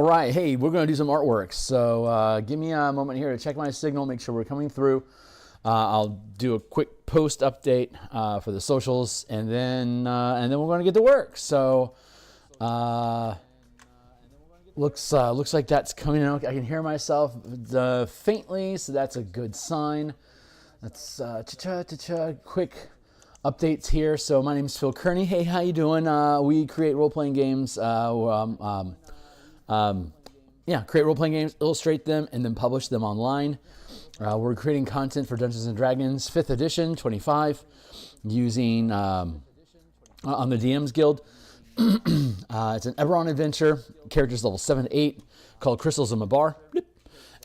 right, hey, we're going to do some artwork. So give me a moment here to check my signal, make sure we're coming through. I'll do a quick post update for the socials, and then we're going to get to work. So looks like that's coming out. I can hear myself faintly, so that's a good sign. Let's quick updates here. So my name is Phil Kearney. Hey, how you doing? We create role-playing games. Create role-playing games, illustrate them, and then publish them online. We're creating content for Dungeons & Dragons 5th edition, 25, using on the DMsGuild. It's an Eberron adventure, characters level 7 to 8, called Crystals of Mabar.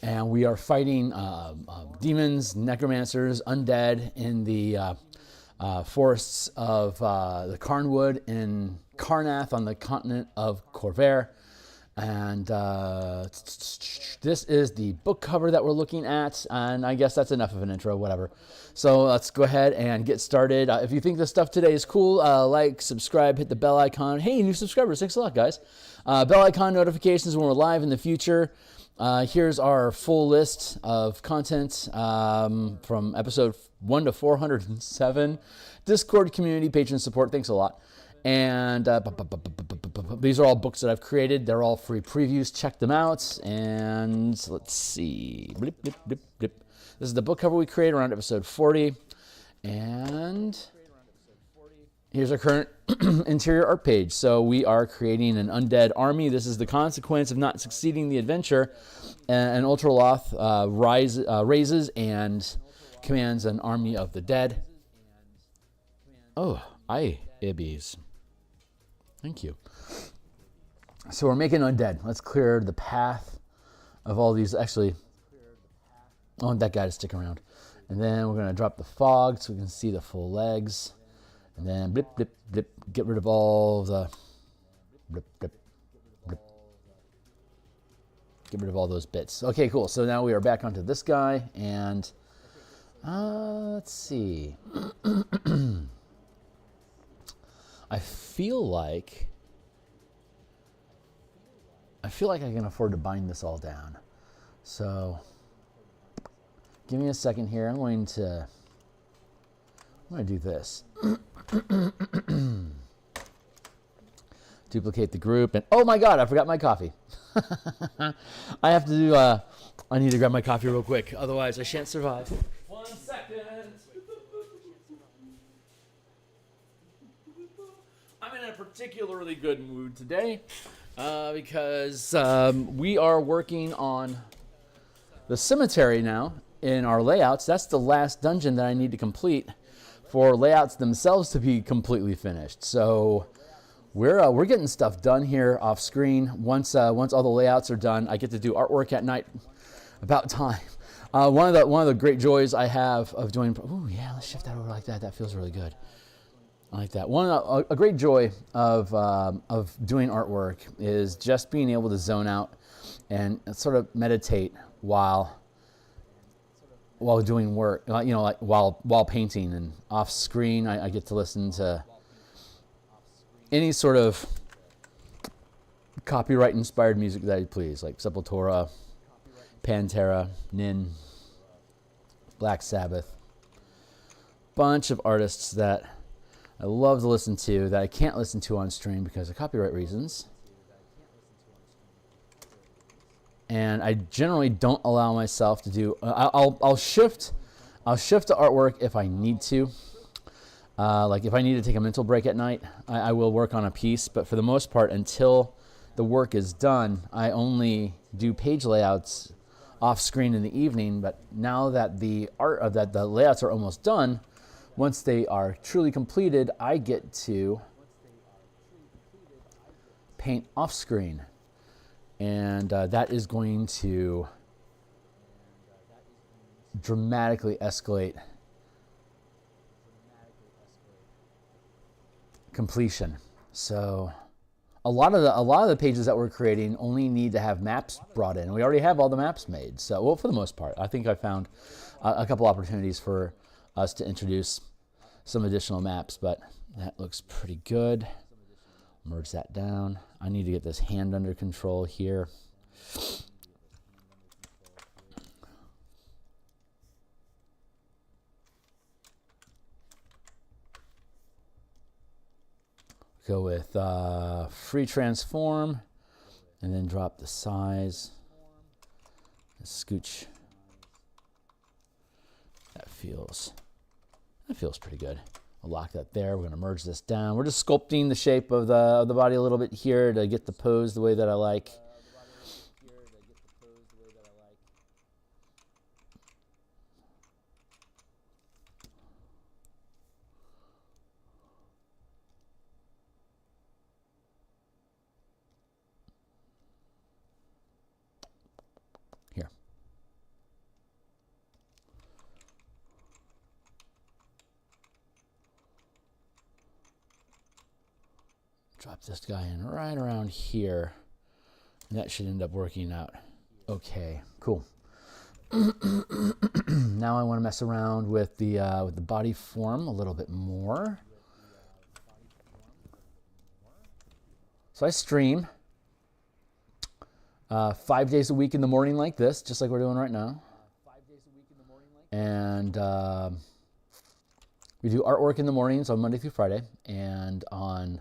And we are fighting demons, necromancers, undead in the forests of the Carnwood in Karnath on the continent of Corvair. And this is the book cover that we're looking at, and I guess that's enough of an intro, whatever. So let's go ahead and get started. If you think this stuff today is cool, like, subscribe, hit the bell icon. Hey, new subscribers, thanks a lot, guys. Bell icon notifications when we're live in the future. Here's our full list of content from episode 1 to 407. Discord community, patron support, thanks a lot. And these are all books that I've created. They're all free previews. Check them out. And let's see. Blip, blip, blip, blip. This is the book cover we created around episode 40. And here's our current interior art page. So we are creating an undead army. This is the consequence of not succeeding the adventure. An Ultraloth raises and commands an army of the dead. Oh, aye, Ibbies. Thank you. So we're making undead. Let's clear the path of all these. Actually, I want that guy to stick around. And then we're going to drop the fog so we can see the full legs. And then blip, blip, blip. Get rid of all the blip, blip, blip. Get rid of all those bits. Okay, cool. So now we are back onto this guy. And let's see. I feel like I can afford to bind this all down. So give me a second here. I'm going to do this. Duplicate the group, and oh my god, I forgot my coffee. I have to do I need to grab my coffee real quick, otherwise I shan't survive. 1 second. I'm in a particularly good mood today because we are working on the cemetery now in our layouts. That's the last dungeon that I need to complete for layouts themselves to be completely finished. So we're getting stuff done here off screen. Once all the layouts are done, I get to do artwork at night. About time. One of the great joys I have of doing. Oh yeah, let's shift that over like that. That feels really good. I like that. A great joy of doing artwork is just being able to zone out and sort of meditate while doing work. You know, like while painting, and off screen, I get to listen to any sort of copyright inspired music that I please, like Sepultura, Pantera, Nin, Black Sabbath. Bunch of artists that I love to listen to that I can't listen to on stream because of copyright reasons. And I generally don't allow myself to do. I'll shift to artwork if I need to. Like if I need to take a mental break at night, I will work on a piece. But for the most part, until the work is done, I only do page layouts off screen in the evening. But now that the layouts are almost done, once they are truly completed, I get to paint off screen. And that is going to dramatically escalate completion. So a lot of the pages that we're creating only need to have maps brought in. We already have all the maps made. So, well, for the most part, I think I found a couple opportunities for us to introduce some additional maps, but that looks pretty good. Merge that down. I need to get this hand under control here. Go with free transform, and then drop the size. Scooch. That feels pretty good. I'll lock that there. We're going to merge this down. We're just sculpting the shape of the body a little bit here to get the pose the way that I like. Here. Drop this guy in right around here. And that should end up working out. Okay, cool. Now I want to mess around with the body form a little bit more. So I stream 5 days a week in the morning like this, just like we're doing right now. And we do artwork in the mornings on Monday through Friday, and on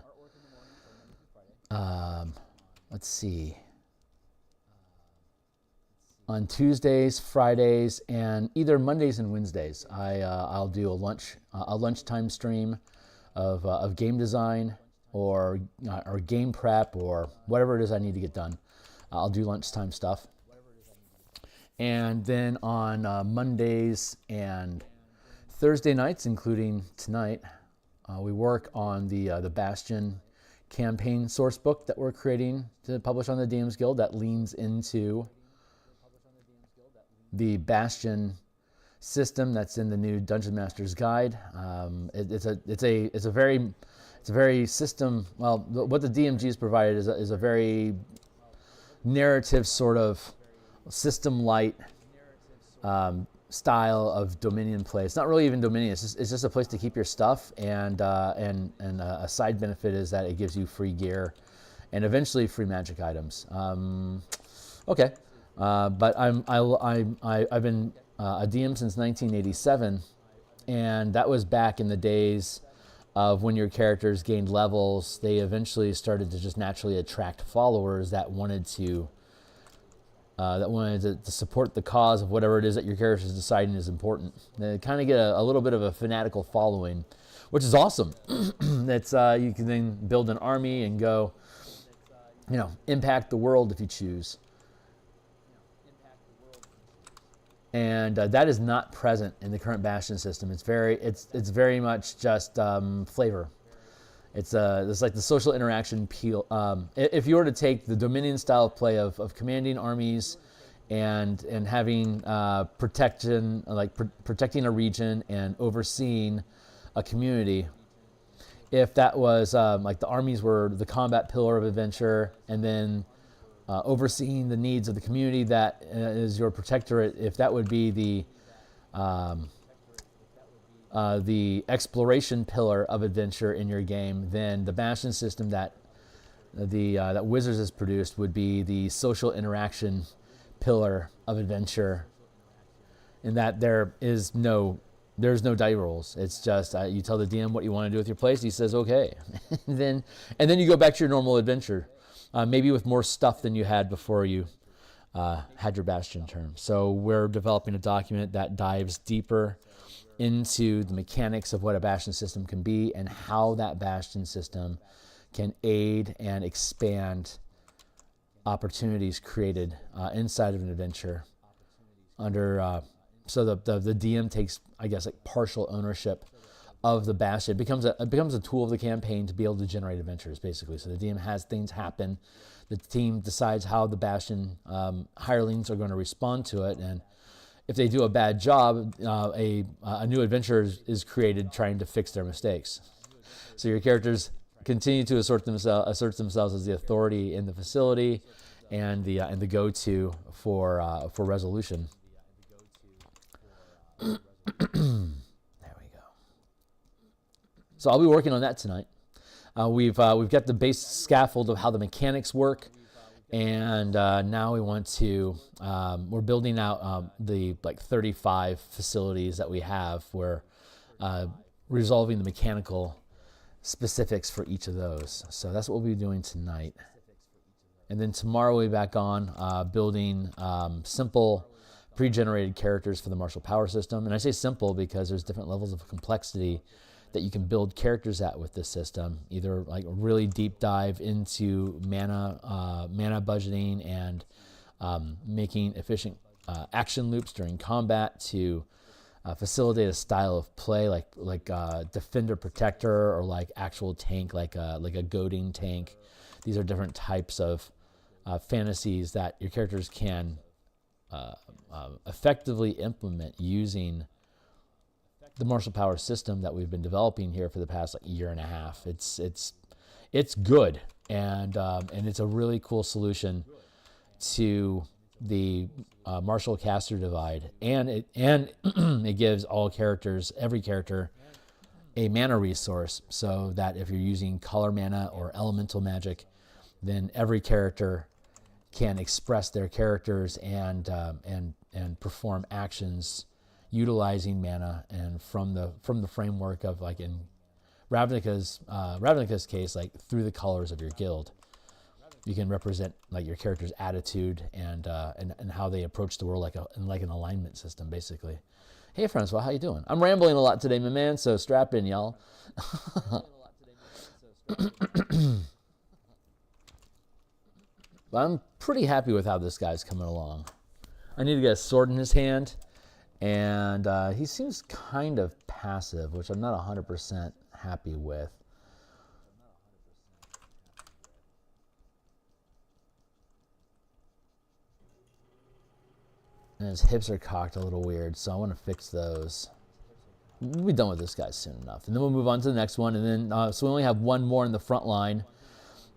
let's see, on Tuesdays, Fridays, and either Mondays and Wednesdays, I'll do a lunchtime stream of game design or game prep or whatever it is I need to get done. I'll do lunchtime stuff. And then on Mondays and Thursday nights, including tonight, we work on the Bastion campaign source book that we're creating to publish on the DMsGuild that leans into the Bastion system that's in the new Dungeon Master's Guide. It's a very system. Well, what the DMG's provided is a very narrative sort of system light style of Dominion play. It's not really even Dominion. It's just a place to keep your stuff, and a side benefit is that it gives you free gear and eventually free magic items. Okay, but I've been a DM since 1987, and that was back in the days of when your characters gained levels. They eventually started to just naturally attract followers that wanted to support the cause of whatever it is that your character is deciding is important. They kind of get a little bit of a fanatical following, which is awesome. That's you can then build an army and go, impact the world if you choose. And that is not present in the current Bastion system. It's very much just flavor. It's like the social interaction peel. If you were to take the Dominion style of play of commanding armies and having protection, like protecting a region and overseeing a community, if that was like the armies were the combat pillar of adventure, and then overseeing the needs of the community that is your protectorate, if that would be the exploration pillar of adventure in your game, then the Bastion system that that Wizards has produced would be the social interaction pillar of adventure. In that there's no die rolls. It's just you tell the DM what you want to do with your place. He says okay, and then you go back to your normal adventure, maybe with more stuff than you had before you had your Bastion term. So we're developing a document that dives deeper into the mechanics of what a Bastion system can be and how that Bastion system can aid and expand opportunities created inside of an adventure. So the DM takes, I guess, like partial ownership of the Bastion. It becomes a tool of the campaign to be able to generate adventures, basically. So the DM has things happen. The team decides how the Bastion hirelings are going to respond to it, and if they do a bad job, a new adventure is created trying to fix their mistakes. So your characters continue to assert themselves as the authority in the facility and the go-to for resolution. There we go. So I'll be working on that tonight. We've got the base scaffold of how the mechanics work. And now we want to, we're building out the 35 facilities that we have. We're resolving the mechanical specifics for each of those. So that's what we'll be doing tonight. And then tomorrow we'll be back on building simple pre-generated characters for the martial power system. And I say simple because there's different levels of complexity that you can build characters at with this system. Either like a really deep dive into mana budgeting and making efficient action loops during combat to facilitate a style of play like defender protector, or like actual tank, like a goading tank. These are different types of fantasies that your characters can effectively implement using the martial power system that we've been developing here for the past year and a half. It's good, and it's a really cool solution to the martial caster divide, and it gives every character a mana resource, so that if you're using color mana or elemental magic, then every character can express their characters and perform actions utilizing mana, and from the framework of, like in Ravnica's case, like through the colors of your guild. You can represent like your character's attitude and how they approach the world, like an alignment system, basically. Hey, Francois, how you doing? I'm rambling a lot today, my man, so strap in, y'all. But I'm pretty happy with how this guy's coming along. I need to get a sword in his hand, and he seems kind of passive, which I'm not 100% happy with. And his hips are cocked a little weird, so I want to fix those. We'll be done with this guy soon enough. And then we'll move on to the next one. And then, so we only have one more in the front line.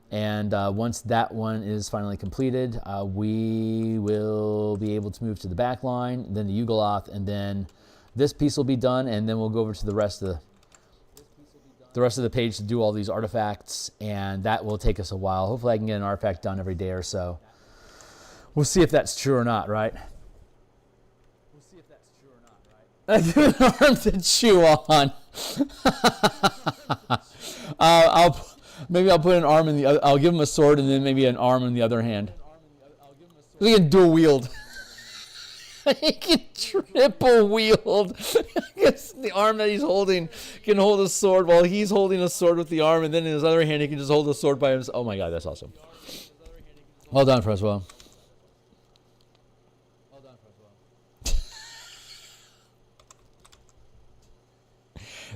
And once that one is finally completed, we will be able to move to the back line, then the Yugoloth, and then this piece will be done. And then we'll go over to the rest of the page to do all these artifacts. And that will take us a while. Hopefully I can get an artifact done every day or so. We'll see if that's true or not, right? I give an arm to chew on. Maybe I'll put an arm in the other. I'll give him a sword and then maybe an arm in the other hand. We can dual wield. He can triple wield. I guess the arm that he's holding can hold a sword while he's holding a sword with the arm, and then in his other hand he can just hold a sword by himself. Oh my God, that's awesome. Well done, Francois.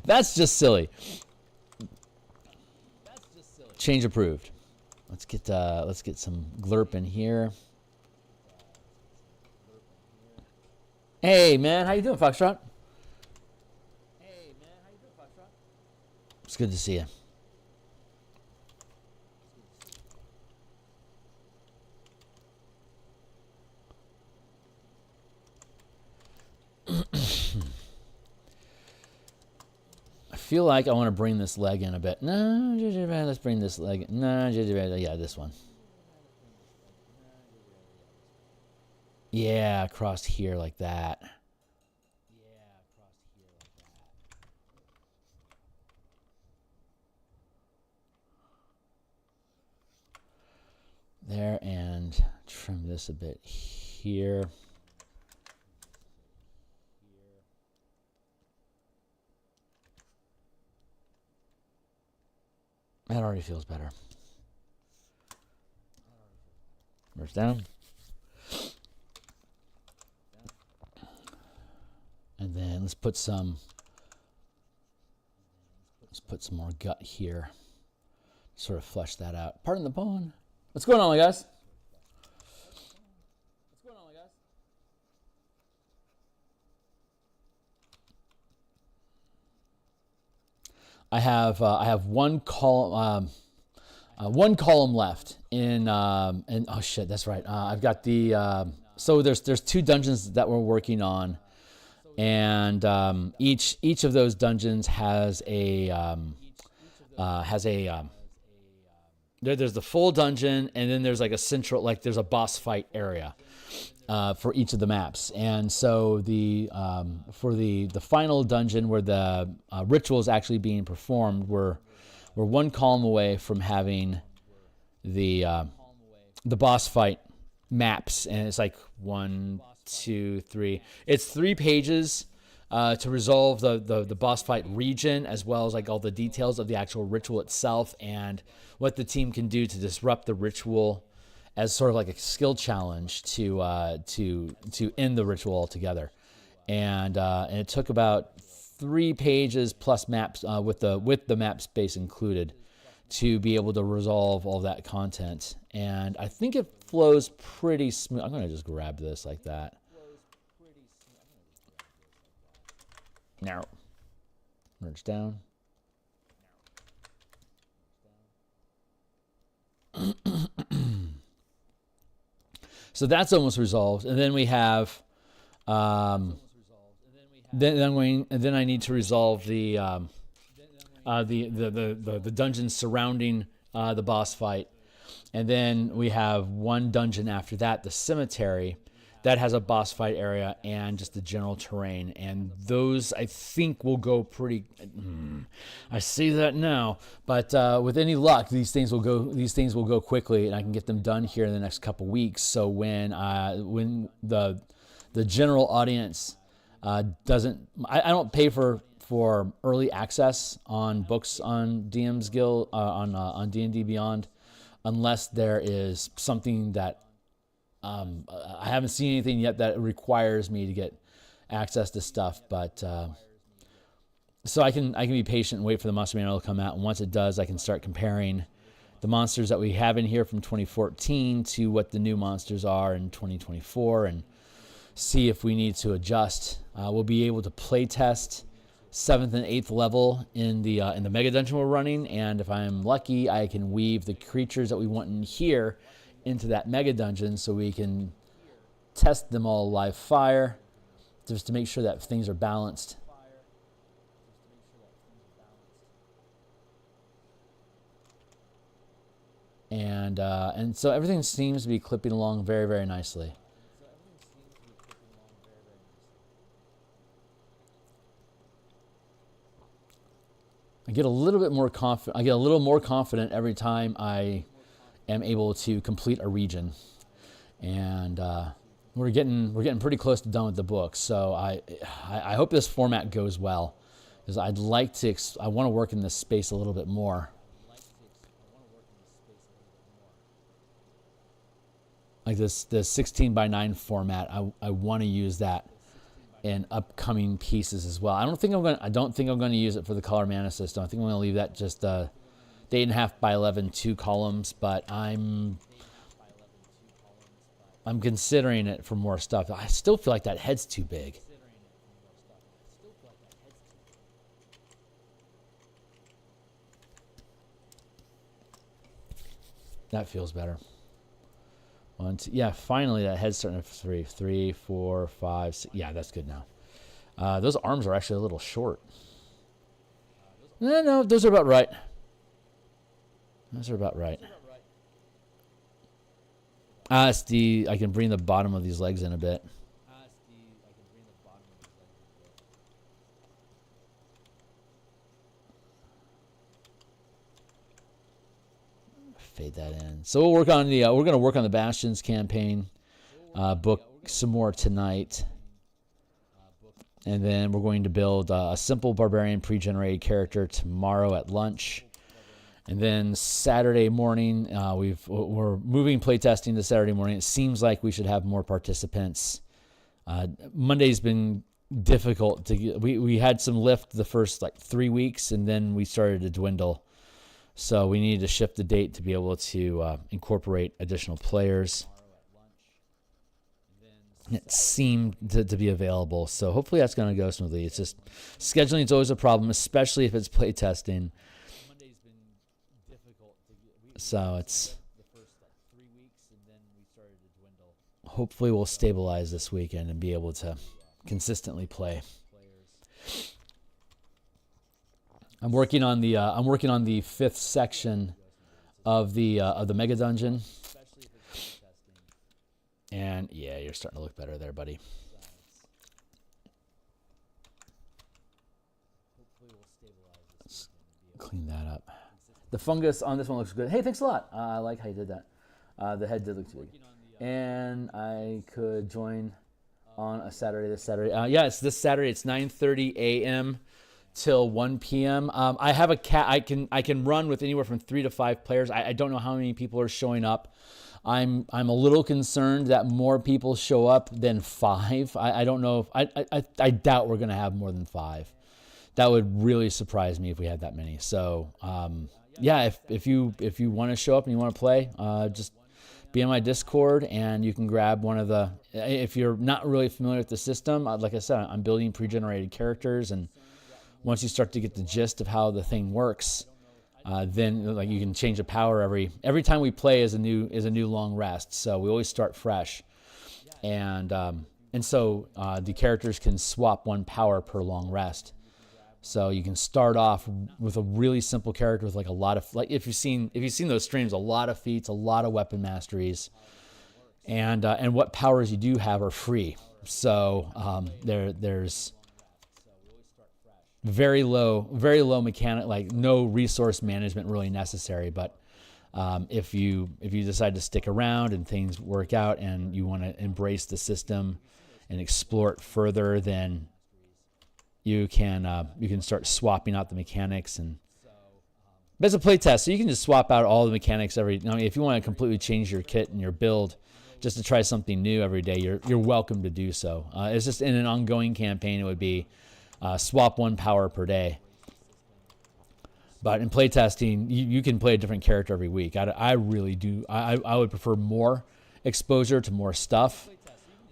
That's just silly. Change approved. Let's get some glurp in here. Hey man, how you doing, Foxtrot? It's good to see you. I feel like I want to bring this leg in a bit. No, let's bring this leg in. No, yeah, this one. Yeah, across here like that. There, and trim this a bit here. That already feels better. Where's down? And then let's put some more gut here. Sort of flesh that out. Pardon the pun. What's going on, guys? I have one column left in and oh shit, that's right. I've got the so there's two dungeons that we're working on, and each of those dungeons has there's the full dungeon, and then there's like a central, like there's a boss fight area for each of the maps. And so for the final dungeon where the ritual is actually being performed, we're we're one column away from having the boss fight maps, and it's like 1, 2, 3. It's 3 pages to resolve the boss fight region, as well as like all the details of the actual ritual itself and what the team can do to disrupt the ritual as sort of like a skill challenge to end the ritual altogether. And it took about 3 pages plus maps with the map space included to be able to resolve all that content. And I think it flows pretty smooth. I'm going to just grab this like that. Now, merge down. So that's almost resolved, and then we have, then I need to resolve the dungeons surrounding the boss fight, and then we have one dungeon after that, the cemetery, that has a boss fight area and just the general terrain, and those I think will go pretty. I see that now, but with any luck, these things will go quickly, and I can get them done here in the next couple weeks. So when the general audience doesn't, I don't pay for early access on books on DMsGuild on D&D Beyond, unless there is something that. I haven't seen anything yet that requires me to get access to stuff, but so I can be patient and wait for the monster manual to come out. And once it does, I can start comparing the monsters that we have in here from 2014 to what the new monsters are in 2024, and see if we need to adjust. We'll be able to play test 7th and 8th level in the mega dungeon we're running, and if I'm lucky, I can weave the creatures that we want in here into that mega dungeon so we can test them all live fire, just to make sure that things are balanced. And so everything seems to be clipping along very, very nicely. I get a little bit more confident. I get a little more confident every time I am able to complete a region, and we're getting pretty close to done with the book. So I hope this format goes well, because I want to work in this space a little bit more. Like the 16:9 format, I want to use that in upcoming pieces as well. I don't think I'm going to use it for the color mana system. I think I'm going to leave that just 8.5 by 11, 2 columns, but I'm considering it for more stuff. I still feel like that head's too big. That feels better. 1, 2, yeah, finally that head's starting to 3, 4, 5, 6. Yeah, that's good now. Those arms are actually a little short. No, those are about right. Those are about right. I can bring the bottom of these legs in a bit. Fade that in. So we'll work on we're going to work on the Bastions campaign book some more tonight. And then we're going to build a simple barbarian pre-generated character tomorrow at lunch. And then Saturday morning, we're moving playtesting to Saturday morning. It seems like we should have more participants. Monday's been difficult to get. We had some lift the first 3 weeks, and then we started to dwindle. So we needed to shift the date to be able to incorporate additional players. It seemed to be available, so hopefully that's going to go smoothly. It's just scheduling is always a problem, especially if it's playtesting. So it's hopefully we'll stabilize this weekend and be able to consistently play. I'm working on the 5th section of the mega dungeon, and yeah, you're starting to look better there, buddy. Let's clean that up. The fungus on this one looks good. Hey, thanks a lot. I like how you did that. The head did look too big. And I could join on a Saturday this Saturday. Yeah, it's this Saturday. It's 9:30 a.m. till 1 p.m. I have a cat. I can run with anywhere from 3 to 5 players. I don't know how many people are showing up. I'm a little concerned that more people show up than 5. I don't know if I doubt we're gonna have more than 5. That would really surprise me if we had that many. So yeah, if you want to show up and you want to play, just be on my Discord and you can grab one of the. If you're not really familiar with the system, like I said, I'm building pre-generated characters, and once you start to get the gist of how the thing works, then like you can change the power every time we play is a new long rest. So we always start fresh, and so the characters can swap 1 power per long rest. So you can start off with a really simple character with like a lot of, like if you've seen those streams, a lot of feats, a lot of weapon masteries, and what powers you do have are free. So there's very low mechanic, like no resource management really necessary. But if you decide to stick around and things work out and you want to embrace the system and explore it further, then you can start swapping out the mechanics. And but it's a play test, so you can just swap out all the mechanics if you want to completely change your kit and your build just to try something new every day, you're welcome to do so. It's just in an ongoing campaign, it would be swap 1 power per day. But in playtesting, you can play a different character every week. I really do. I would prefer more exposure to more stuff.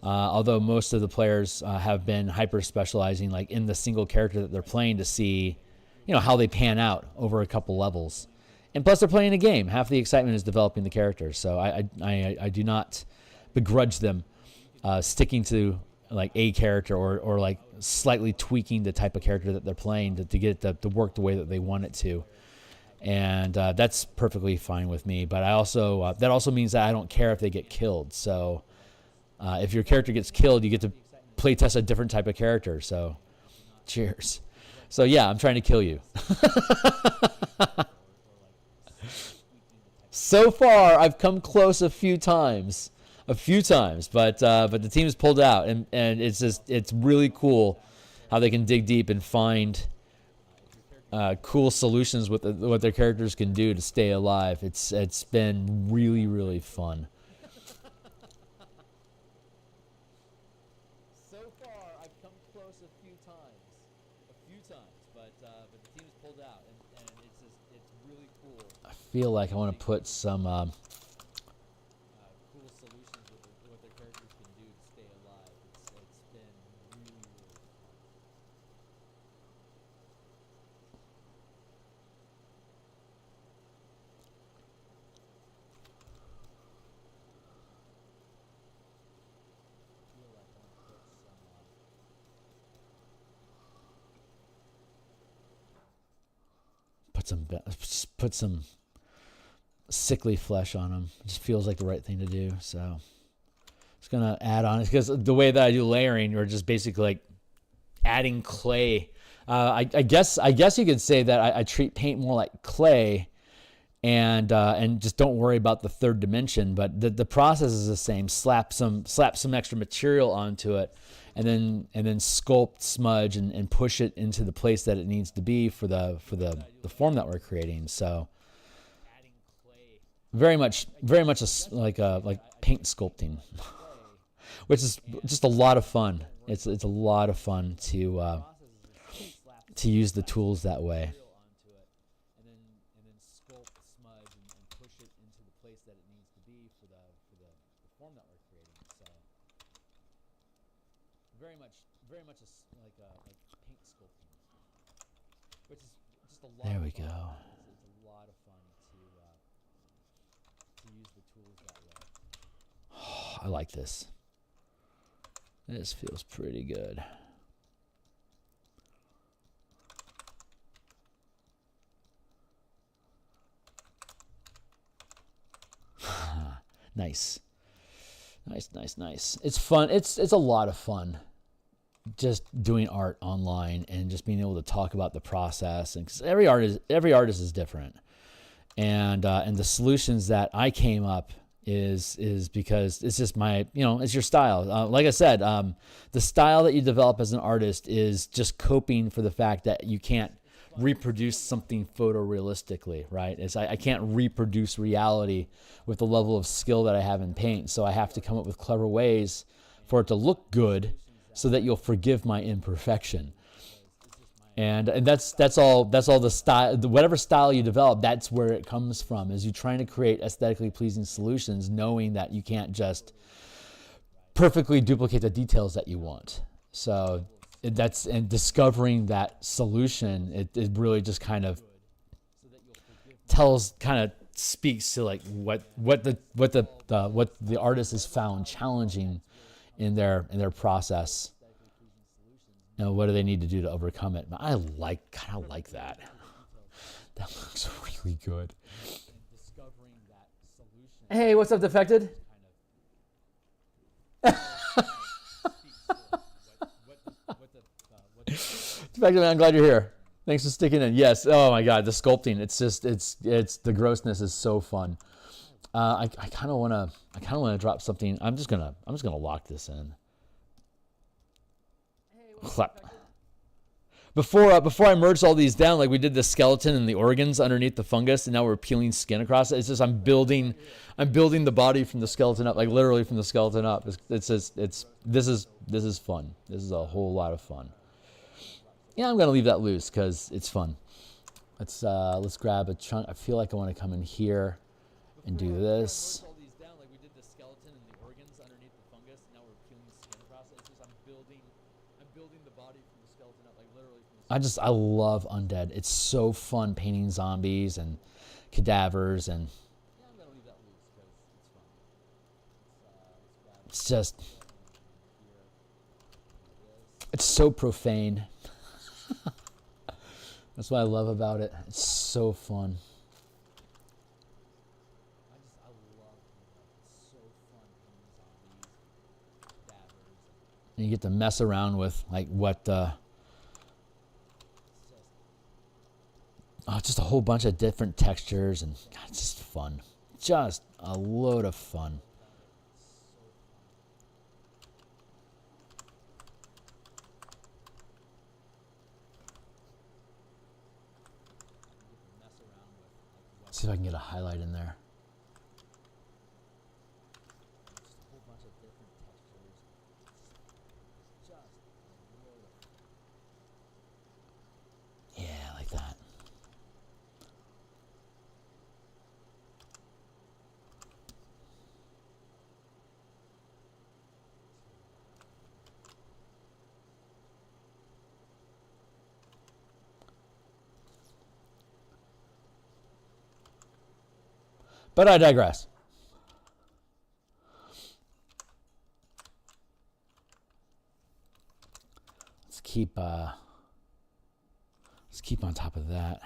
Although most of the players have been hyper specializing like in the single character that they're playing to see, how they pan out over a couple levels. And plus they're playing a game. Half the excitement is developing the character. So I do not begrudge them sticking to like a character or like slightly tweaking the type of character that they're playing to get it to work the way that they want it to. And that's perfectly fine with me. But I also that also means that I don't care if they get killed. So if your character gets killed, you get to play test a different type of character. So cheers. So yeah, I'm trying to kill you. So far, I've come close a few times, but the team has pulled out, and it's really cool how they can dig deep and find cool solutions with what their characters can do to stay alive. It's been really, really fun. So far, I've come close a few times, but the team's pulled out, and it's really cool. I feel like I want to put some cool solutions with what their characters can do to stay alive. It's been really, really fun. Put some sickly flesh on them. It just feels like the right thing to do. So it's gonna add on, because the way that I do layering, or just basically like adding clay. I guess you could say that I treat paint more like clay, and just don't worry about the third dimension. But the process is the same. Slap some extra material onto it, and then sculpt, smudge, and push it into the place that it needs to be for the form that we're creating. So very much like paint sculpting, which is just a lot of fun. It's a lot of fun to use the tools that way. There we go. It's a lot of fun to use the tools that way. I like this. This feels pretty good. Nice. Nice. It's fun. It's a lot of fun just doing art online and just being able to talk about the process, and 'cause every artist is different. and the solutions that I came up is because it's just my, it's your style. Like I said, the style that you develop as an artist is just coping for the fact that you can't reproduce something photorealistically, right? I can't reproduce reality with the level of skill that I have in paint, so I have to come up with clever ways for it to look good so that you'll forgive my imperfection. And that's all the style, whatever style you develop, that's where it comes from, is you trying to create aesthetically pleasing solutions, knowing that you can't just perfectly duplicate the details that you want. So and discovering that solution, it really just kind of speaks to like what the artist has found challenging in their process. What do they need to do to overcome it? I kind of like that. That looks really good. Hey, what's up, Defected? Defected, man, I'm glad you're here. Thanks for sticking in. Yes. Oh my God, the sculpting. It's just it's the grossness is so fun. I kind of want to drop something. I'm just gonna lock this in. Clap. Before I merged all these down, like we did the skeleton and the organs underneath the fungus, and now we're peeling skin across it. It's just I'm building the body from the skeleton up, like literally from the skeleton up. This is fun. This is a whole lot of fun. Yeah, I'm gonna leave that loose because it's fun. Let's grab a chunk. I feel like I want to come in here and do this. I love Undead. It's so fun painting zombies and cadavers, and it's so profane. That's what I love about it. It's so fun. And you get to mess around with like just a whole bunch of different textures, and God, it's just fun. Just a load of fun. Let's see if I can get a highlight in there. Yeah, like that. But I digress. Let's keep on top of that.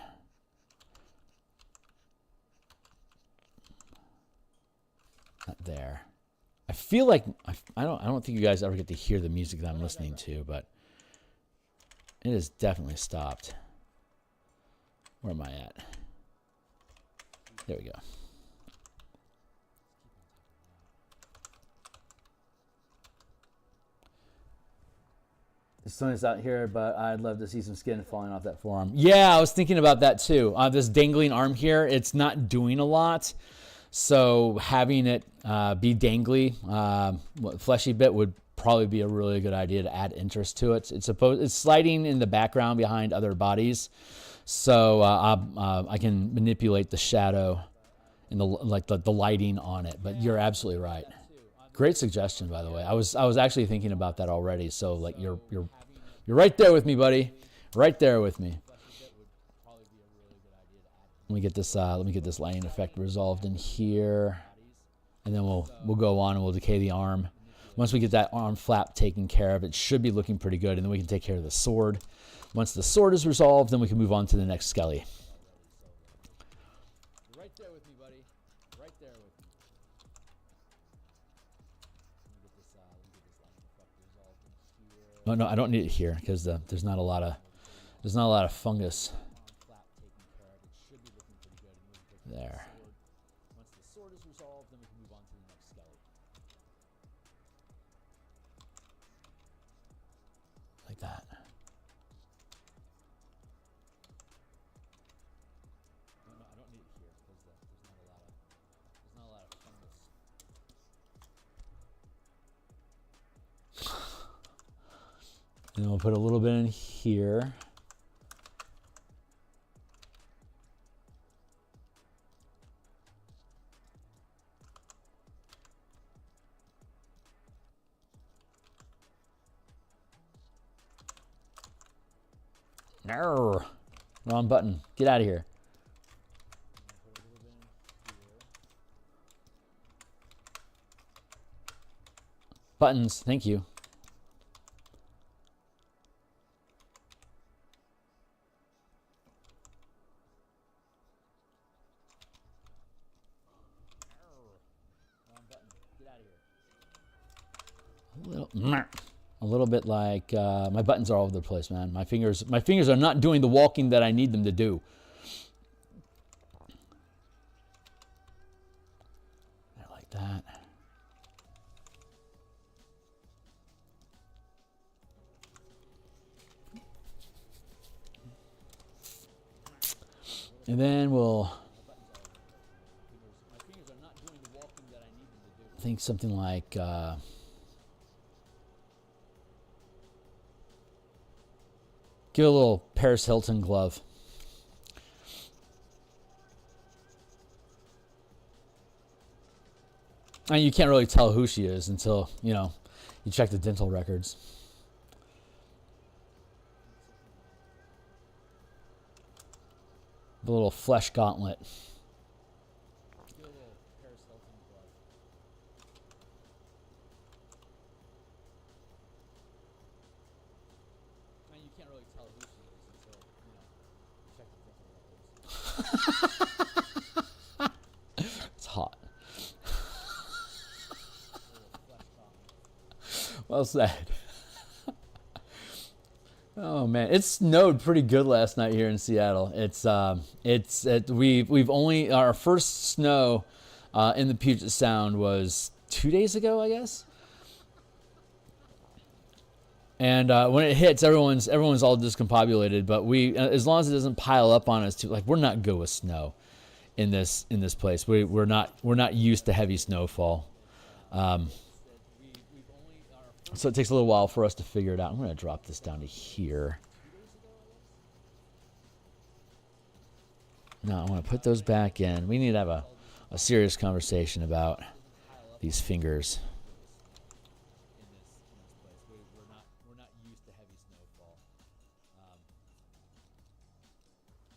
Not there. I feel like I don't think you guys ever get to hear the music that I'm listening to, but it has definitely stopped. Where am I at? There we go. The sun is out here, but I'd love to see some skin falling off that forearm. Yeah, I was thinking about that too. This dangling arm here, it's not doing a lot. So having it be dangly, fleshy bit would probably be a really good idea to add interest to it. It's sliding in the background behind other bodies, so I can manipulate the shadow and the lighting on it. But you're absolutely right. Great suggestion, by the way. I was actually thinking about that already. So like you're right there with me, buddy. Right there with me. Let me get this lighting effect resolved in here, and then we'll go on and we'll decay the arm. Once we get that arm flap taken care of, it should be looking pretty good, and then we can take care of the sword. Once the sword is resolved, then we can move on to the next skelly. Right there with me, buddy. Right there with me. Oh no, I don't need it here because there's not a lot of fungus. There. Once the sword is resolved, then we can move on to the next skeleton. Like that. No, I don't need it here because there's not a lot of fungus. And we'll put a little bit in here. No, wrong button. Get out of here. Buttons, thank you. Wrong button. Get out of here. A little bit like my buttons are all over the place, man. My fingers are not doing the walking that I need them to do. They're like that. And then we'll think something like give a little Paris Hilton glove. And you can't really tell who she is until, you know, you check the dental records. The little flesh gauntlet. It's hot. Well said. Oh man, it snowed pretty good last night here in Seattle. We've only our first snow in the Puget Sound was 2 days ago, I guess. And when it hits, everyone's all discombobulated. But we, as long as it doesn't pile up on us, too, like we're not good with snow in this place. We're not used to heavy snowfall. So it takes a little while for us to figure it out. I'm going to drop this down to here. Now I want to put those back in. We need to have a serious conversation about these fingers. We're not used to heavy snowfall.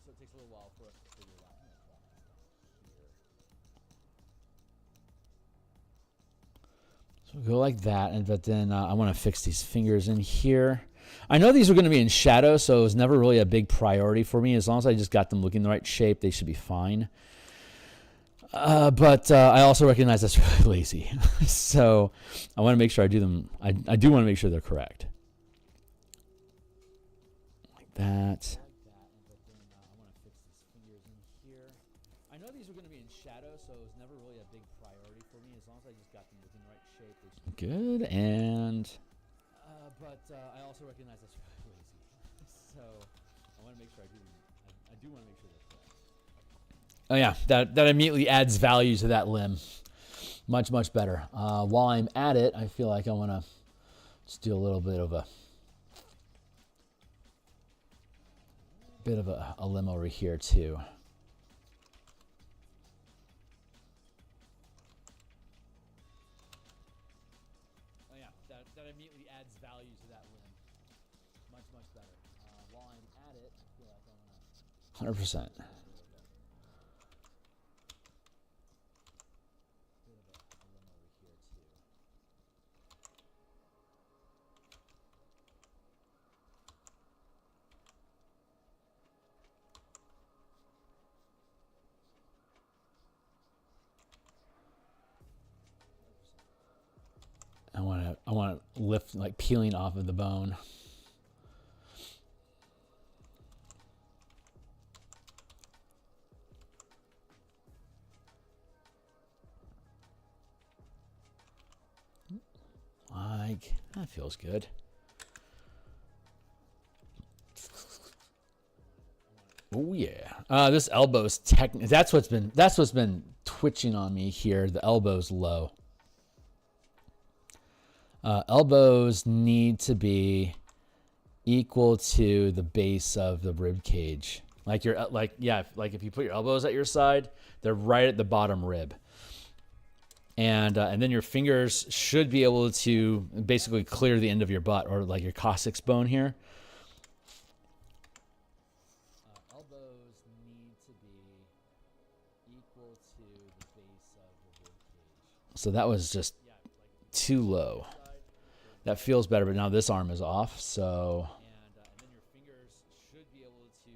So it takes a little while for us to figure it out. So we'll go like that, but then I want to fix these fingers in here. I know these are going to be in shadow, so it was never really a big priority for me. As long as I just got them looking the right shape, they should be fine. But I also recognize that's really lazy. So I want to make sure I do them. I do want to make sure they're correct. Like that. I know these are going to be in shadow, so it was never really a big priority for me. As long as I just got them looking the right shape, they should be good. And but I also recognize that's really lazy. So I want to make sure I do them. I do want to make sure they're correct. Oh yeah, that immediately adds value to that limb. Much better. While I'm at it, I feel like I want to just do a little bit of a limb over here too. Oh yeah, that immediately adds value to that limb. Much better. While I'm at it, I feel like I want to 100%. I want to lift, like peeling off of the bone. like, that feels good. Oh yeah. This elbow's that's what's been twitching on me here. The elbow's low. Elbows need to be equal to the base of the rib cage. Like if you put your elbows at your side, they're right at the bottom rib. And then your fingers should be able to basically clear the end of your butt, or like your coccyx bone here. Elbows need to be equal to the base of the rib cage. So that was just too low. That feels better, but now this arm is off, so. And then your fingers should be able to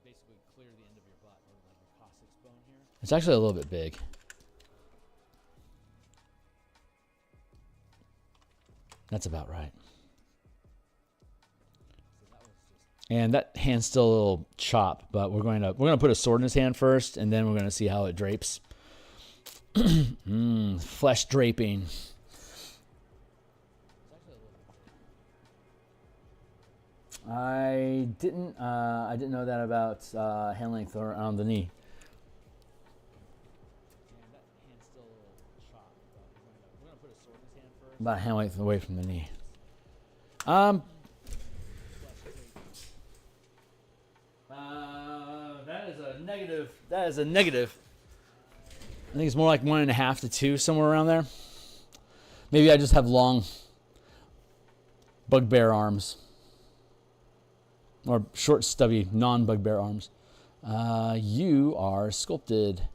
basically clear the end of your butt, or like your coccyx bone here. It's actually a little bit big. That's about right. And that hand's still a little chopped, but we're gonna put a sword in his hand first, and then we're gonna see how it drapes. Flesh draping. I didn't know that about hand length around the knee. About hand length away from the knee. That is a negative. That is a negative. I think it's more like 1.5 to 2, somewhere around there. Maybe I just have long bugbear arms. Or short, stubby, non-bugbear arms. You are sculpted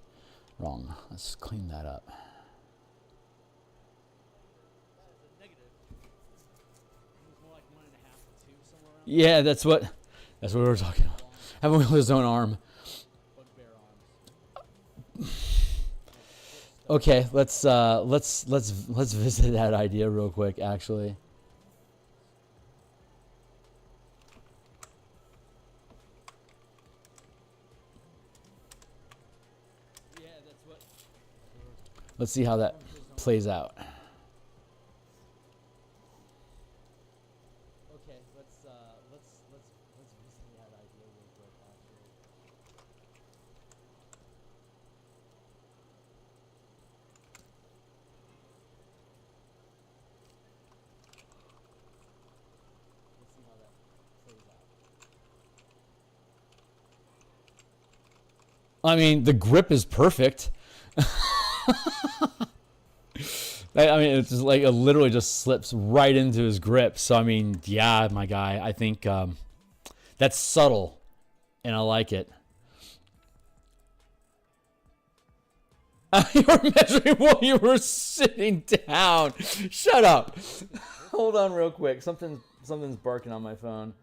wrong. Let's clean that up. Yeah, that's what we were talking about. Having his own arm. Okay, let's visit that idea real quick, actually. Let's see how that plays out. Okay, let's visit that idea real quick, actually. Let's see how that plays out. I mean, the grip is perfect. I mean, it's just like it literally just slips right into his grip. So, I mean, yeah, my guy, I think that's subtle, and I like it. You were measuring while you were sitting down. Shut up. Hold on real quick. Something's barking on my phone.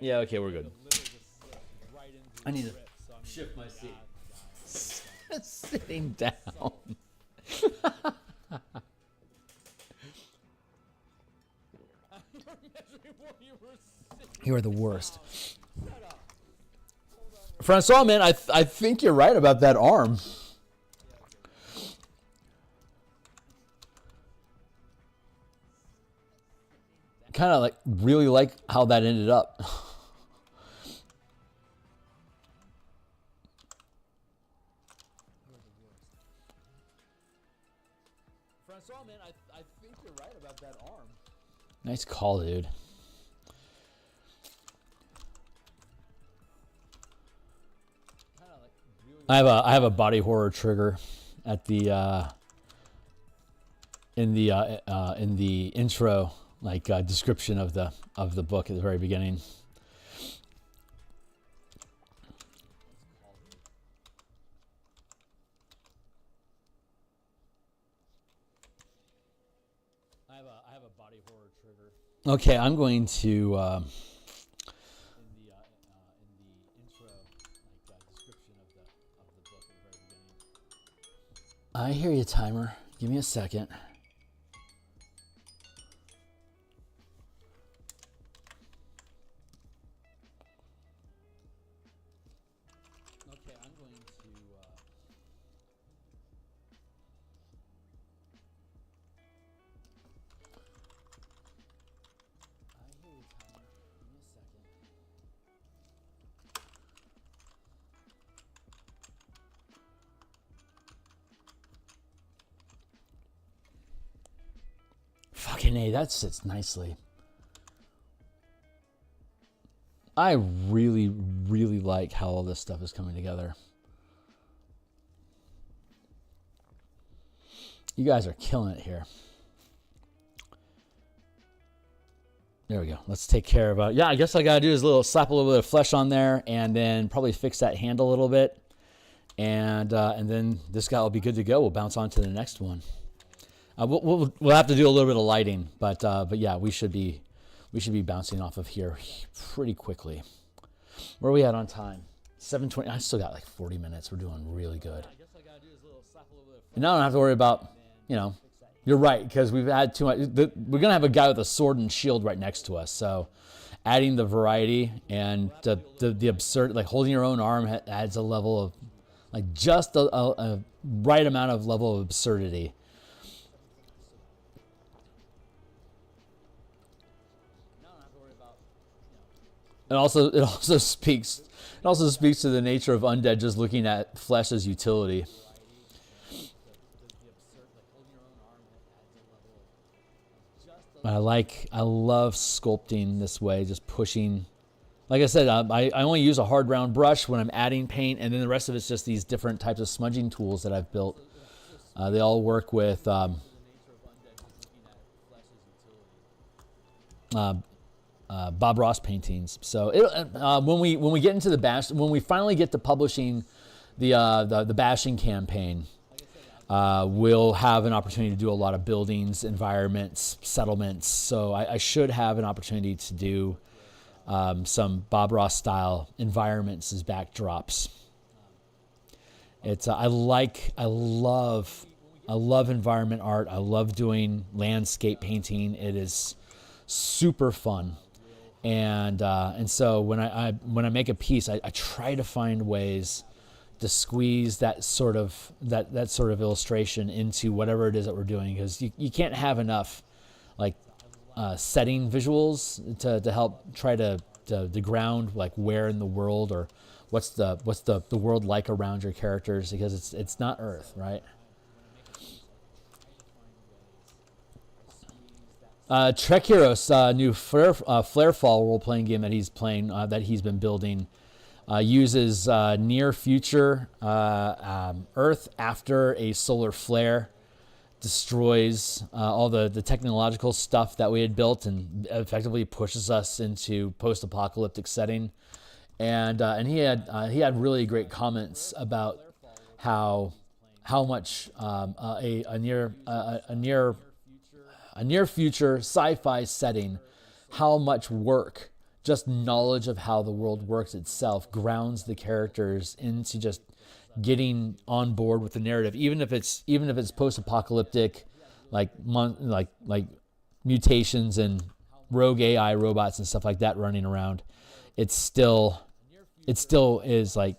Yeah, okay, we're good. I need to shift my seat. Sitting down. You are the worst. Francois, man, I think you're right about that arm. Kind of like really like how that ended up. Francois, man, I think you're right about that arm. Nice call, dude. I have a body horror trigger at the in the intro, like description of the book at the very beginning. I have a body horror trigger. Okay, I'm going to I hear you, timer. Give me a second. Okay, I'm going to... Okay, nay, that sits nicely. I really, really like how all this stuff is coming together. You guys are killing it here. There we go. Let's take care of it. Yeah, I guess all I got to do is slap a little bit of flesh on there and then probably fix that handle a little bit. And then this guy will be good to go. We'll bounce on to the next one. We'll have to do a little bit of lighting, but yeah, we should be bouncing off of here pretty quickly. Where are we at on time? 7:20. I still got like 40 minutes. We're doing really good. And now I don't have to worry about, you know, you're right, because we've had too much. We're going to have a guy with a sword and shield right next to us. So adding the variety and the absurd, like holding your own arm adds a level of, like just a right amount of level of absurdity. It also speaks to the nature of Undead just looking at flesh as utility. I love sculpting this way, just pushing. Like I said, I only use a hard round brush when I'm adding paint, and then the rest of it's just these different types of smudging tools that I've built. They all work with Bob Ross paintings. So when we get into the bash, when we finally get to publishing the bashing campaign, we'll have an opportunity to do a lot of buildings, environments, settlements. So I should have an opportunity to do some Bob Ross style environments as backdrops. I love environment art. I love doing landscape painting. It is super fun. And so when I make a piece, I try to find ways to squeeze that sort of illustration into whatever it is that we're doing, because you can't have enough like setting visuals to help try to ground like where in the world, or what's the world like around your characters, because it's not Earth, right? Trek Heroes, new Flarefall role-playing game that he's playing, that he's been building, uses near future Earth after a solar flare destroys all the technological stuff that we had built and effectively pushes us into post-apocalyptic setting. And he had really great comments about how much a near future sci-fi setting, how much work, just knowledge of how the world works itself, grounds the characters into just getting on board with the narrative, even if it's post-apocalyptic, like mutations and rogue AI robots and stuff like that running around. It still is like,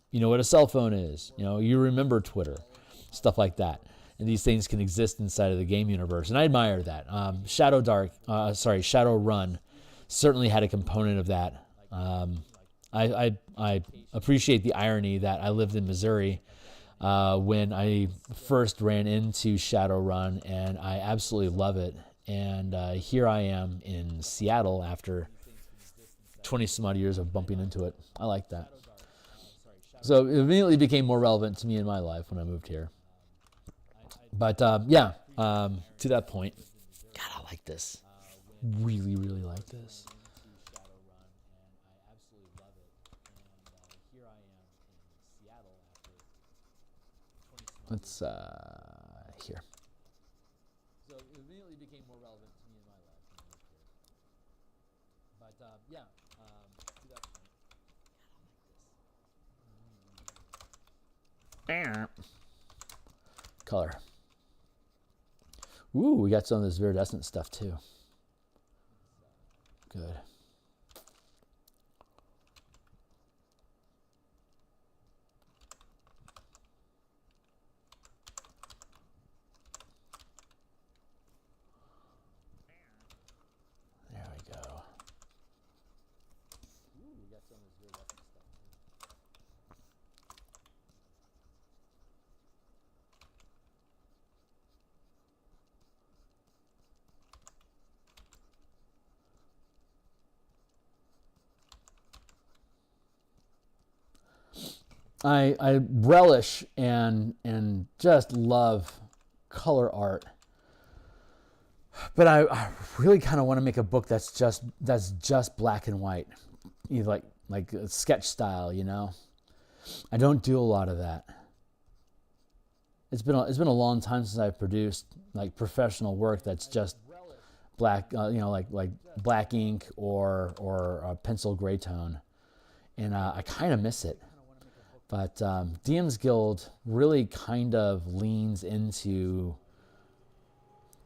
you know what a cell phone is, you remember Twitter, stuff like that. And these things can exist inside of the game universe, and I admire that. Shadowrun certainly had a component of that. I appreciate the irony that I lived in Missouri when I first ran into Shadowrun, and I absolutely love it. And here I am in Seattle after 20 some odd years of bumping into it. I like that. So it immediately became more relevant to me in my life when I moved here. But to that point, God, I like this. Really, really like this. Let's here. So it immediately became more relevant to me in my life when I moved here. But to that point, color. Ooh, we got some of this viridescent stuff too. Good. There we go. Ooh, we got some of this viridescent stuff too. I relish and just love color art, but I really kind of want to make a book that's just black and white, either like a sketch style, you know. I don't do a lot of that. It's been a long time since I've produced like professional work that's just black, like black ink or pencil gray tone, and I kind of miss it. But DMsGuild really kind of leans into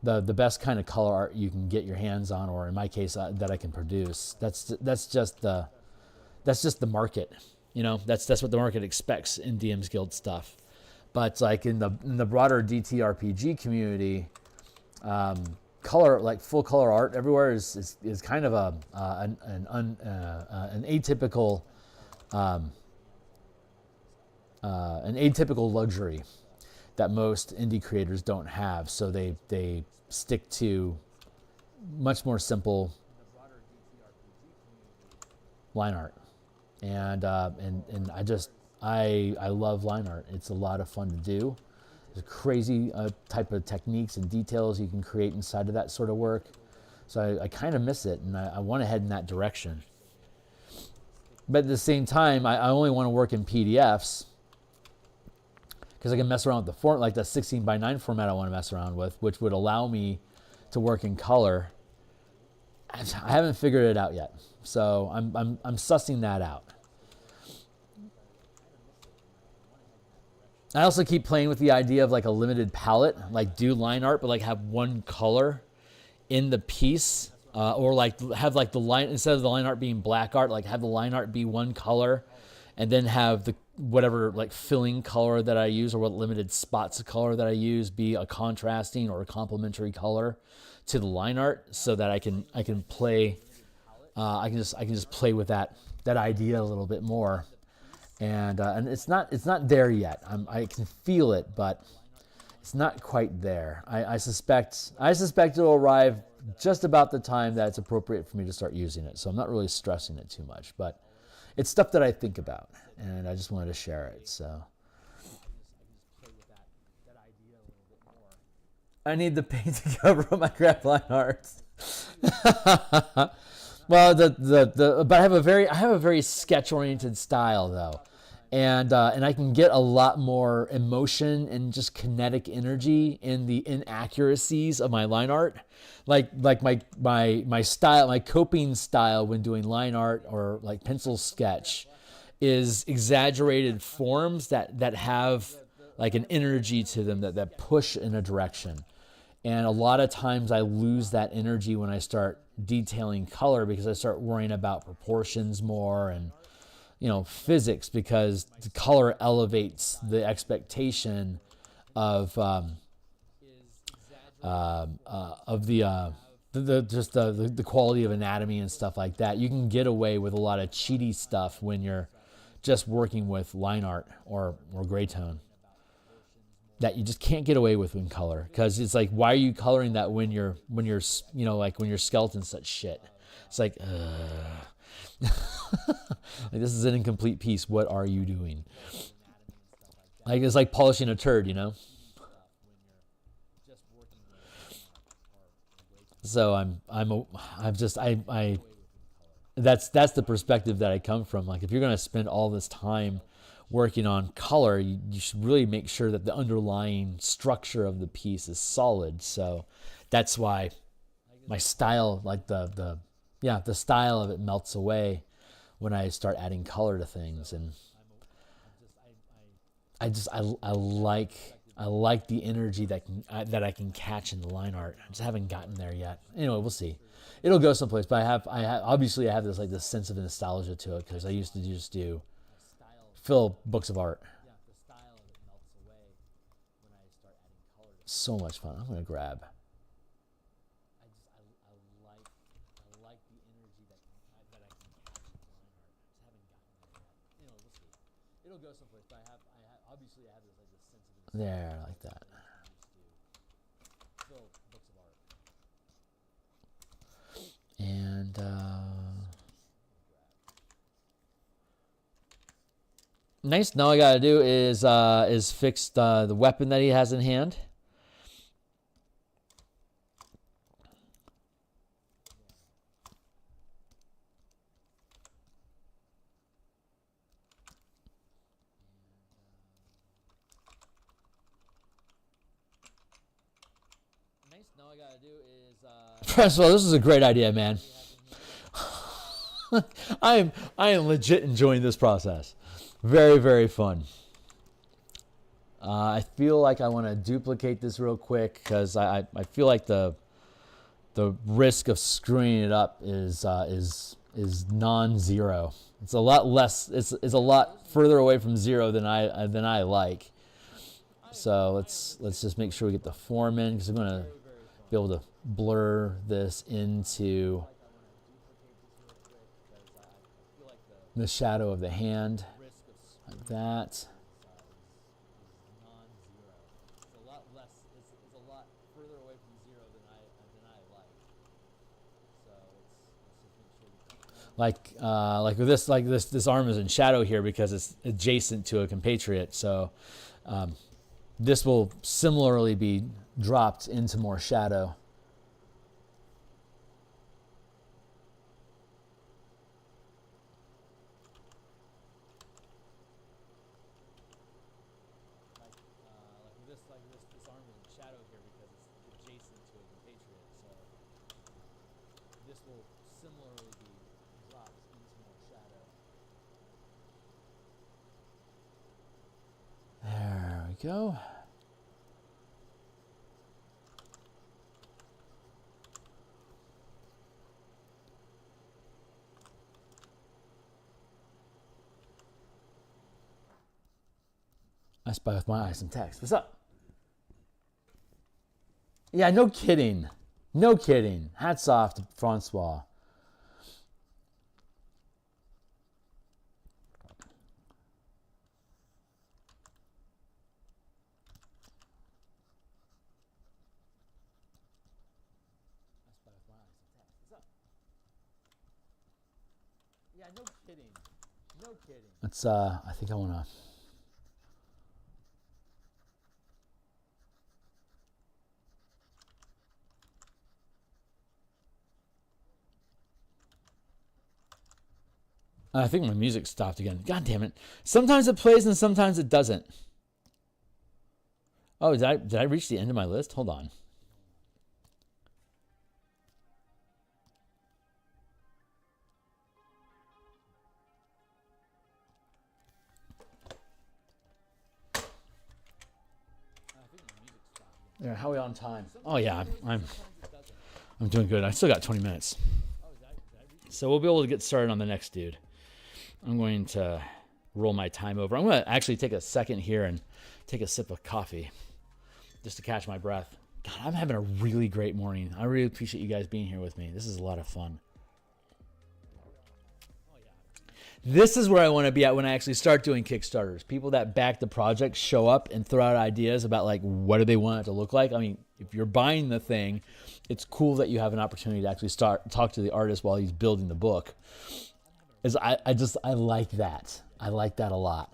the best kind of color art you can get your hands on, or in my case, that I can produce. That's just the market, you know. That's what the market expects in DMsGuild stuff. But like in the broader ttrpg community, color, like full color art everywhere is kind of an atypical luxury that most indie creators don't have. So they stick to much more simple line art, and I love line art. It's a lot of fun to do. There's crazy type of techniques and details you can create inside of that sort of work. So I kind of miss it, and I want to head in that direction. But at the same time, I only want to work in PDFs because I can mess around with the like the 16:9 format I want to mess around with, which would allow me to work in color. I haven't figured it out yet, so I'm sussing that out. I also keep playing with the idea of like a limited palette, like do line art, but like have one color in the piece, or like have like the line, instead of the line art being black art, like have the line art be one color, and then have the whatever like filling color that I use, or what limited spots of color that I use, be a contrasting or a complementary color to the line art, so that I can play, I can just play with that idea a little bit more. And it's not there yet. I can feel it, but it's not quite there. I suspect it'll arrive just about the time that it's appropriate for me to start using it. So I'm not really stressing it too much, but it's stuff that I think about, and I just wanted to share it. So I need the paint to cover my crap line art. Well, but I have a very sketch oriented style though. And I can get a lot more emotion and just kinetic energy in the inaccuracies of my line art, like my style, my coping style when doing line art or like pencil sketch, is exaggerated forms that have like an energy to them that push in a direction. And a lot of times I lose that energy when I start detailing color, because I start worrying about proportions more and, you know, physics, because the color elevates the expectation of the quality of anatomy and stuff like that. You can get away with a lot of cheaty stuff when you're just working with line art or gray tone, that you just can't get away with in color, because it's like, why are you coloring that when you're you know, like when your skeleton's such shit? It's like, like, this is an incomplete piece. What are you doing? Like, it's like polishing a turd, you know? So that's the perspective that I come from. Like, if you're going to spend all this time working on color, you should really make sure that the underlying structure of the piece is solid. So that's why my style, like the style of it melts away when I start adding color to things. And I like the energy that I can catch in the line art. I just haven't gotten there yet. Anyway, we'll see. It'll go someplace. But I have this sense of nostalgia to it, because I used to just fill books of art. So much fun. I'm gonna grab. There, like that. And Nice. Now all I gotta do is fix the weapon that he has in hand. First of all, this is a great idea, man. I am legit enjoying this process. Very, very fun. I feel like I want to duplicate this real quick because I feel like the risk of screwing it up is non-zero. It's a lot less. It's a lot further away from zero than I like. So let's just make sure we get the form in because I'm gonna be able to blur this into the shadow of the hand, like that. Like with this arm is in shadow here because it's adjacent to a compatriot. So this will similarly be dropped into more shadow. There we go. I spy with my eyes some text. What's up? Yeah, no kidding. No kidding. Hats off to Francois. Yeah, no kidding. No kidding. Let's I think I wanna I think my music stopped again. God damn it. Sometimes it plays and sometimes it doesn't. Oh, did I reach the end of my list? Hold on. Yeah, how are we on time? Oh yeah, I'm doing good. I still got 20 minutes. So we'll be able to get started on the next dude. I'm going to roll my time over. I'm going to actually take a second here and take a sip of coffee just to catch my breath. God, I'm having a really great morning. I really appreciate you guys being here with me. This is a lot of fun. This is where I want to be at when I actually start doing Kickstarters. People that back the project show up and throw out ideas about like what do they want it to look like. I mean, if you're buying the thing, it's cool that you have an opportunity to actually talk to the artist while he's building the book. I like that. I like that a lot.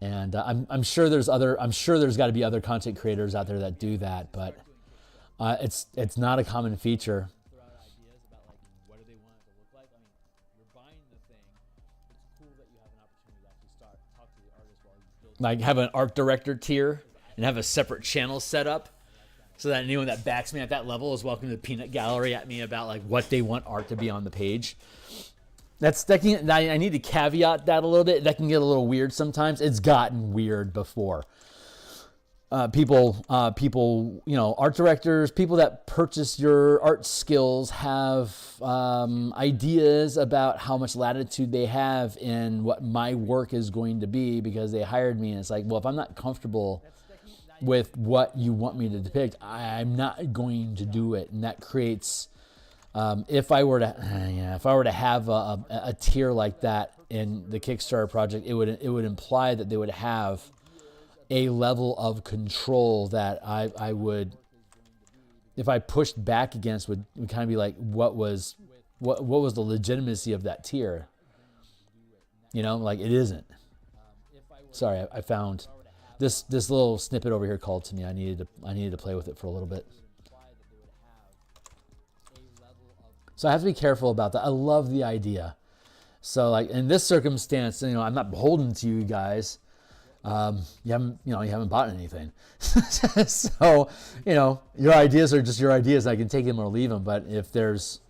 And I'm sure there's got to be other content creators out there that do that, but it's not a common feature. Like have an art director tier and have a separate channel set up so that anyone that backs me at that level is welcome to the peanut gallery at me about like what they want art to be on the page. I need to caveat that a little bit. That can get a little weird sometimes. It's gotten weird before. People, art directors, people that purchase your art skills have ideas about how much latitude they have in what my work is going to be because they hired me. And it's like, well, if I'm not comfortable with what you want me to depict, I'm not going to do it. And that creates... if I were to have a tier like that in the Kickstarter project, it would imply that they would have a level of control that I would, if I pushed back against, would kind of be like, what was the legitimacy of that tier? You know, like it isn't. Sorry, I found this little snippet over here called to me. I needed to play with it for a little bit. So I have to be careful about that. I love the idea. So like in this circumstance, I'm not beholden to you guys. You haven't bought anything. So, your ideas are just your ideas. I can take them or leave them. But if there's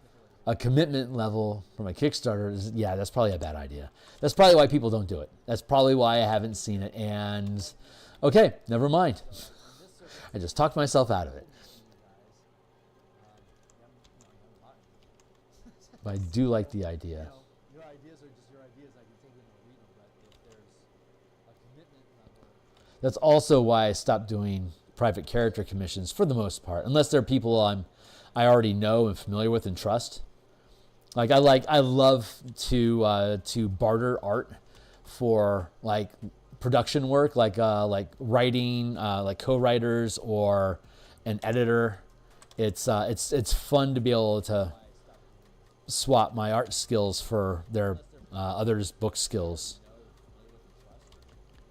a commitment level from a Kickstarter, yeah, that's probably a bad idea. That's probably why people don't do it. That's probably why I haven't seen it. And okay, never mind. I just talked myself out of it. But I do like the idea. Your ideas are just your ideas. I can take them or leave them. But if there's a commitment level, that's also why I stopped doing private character commissions for the most part, unless they're people I already know and familiar with and trust. I love to barter art for like production work, like writing, like co-writers or an editor. It's fun to be able to swap my art skills for their others' book skills,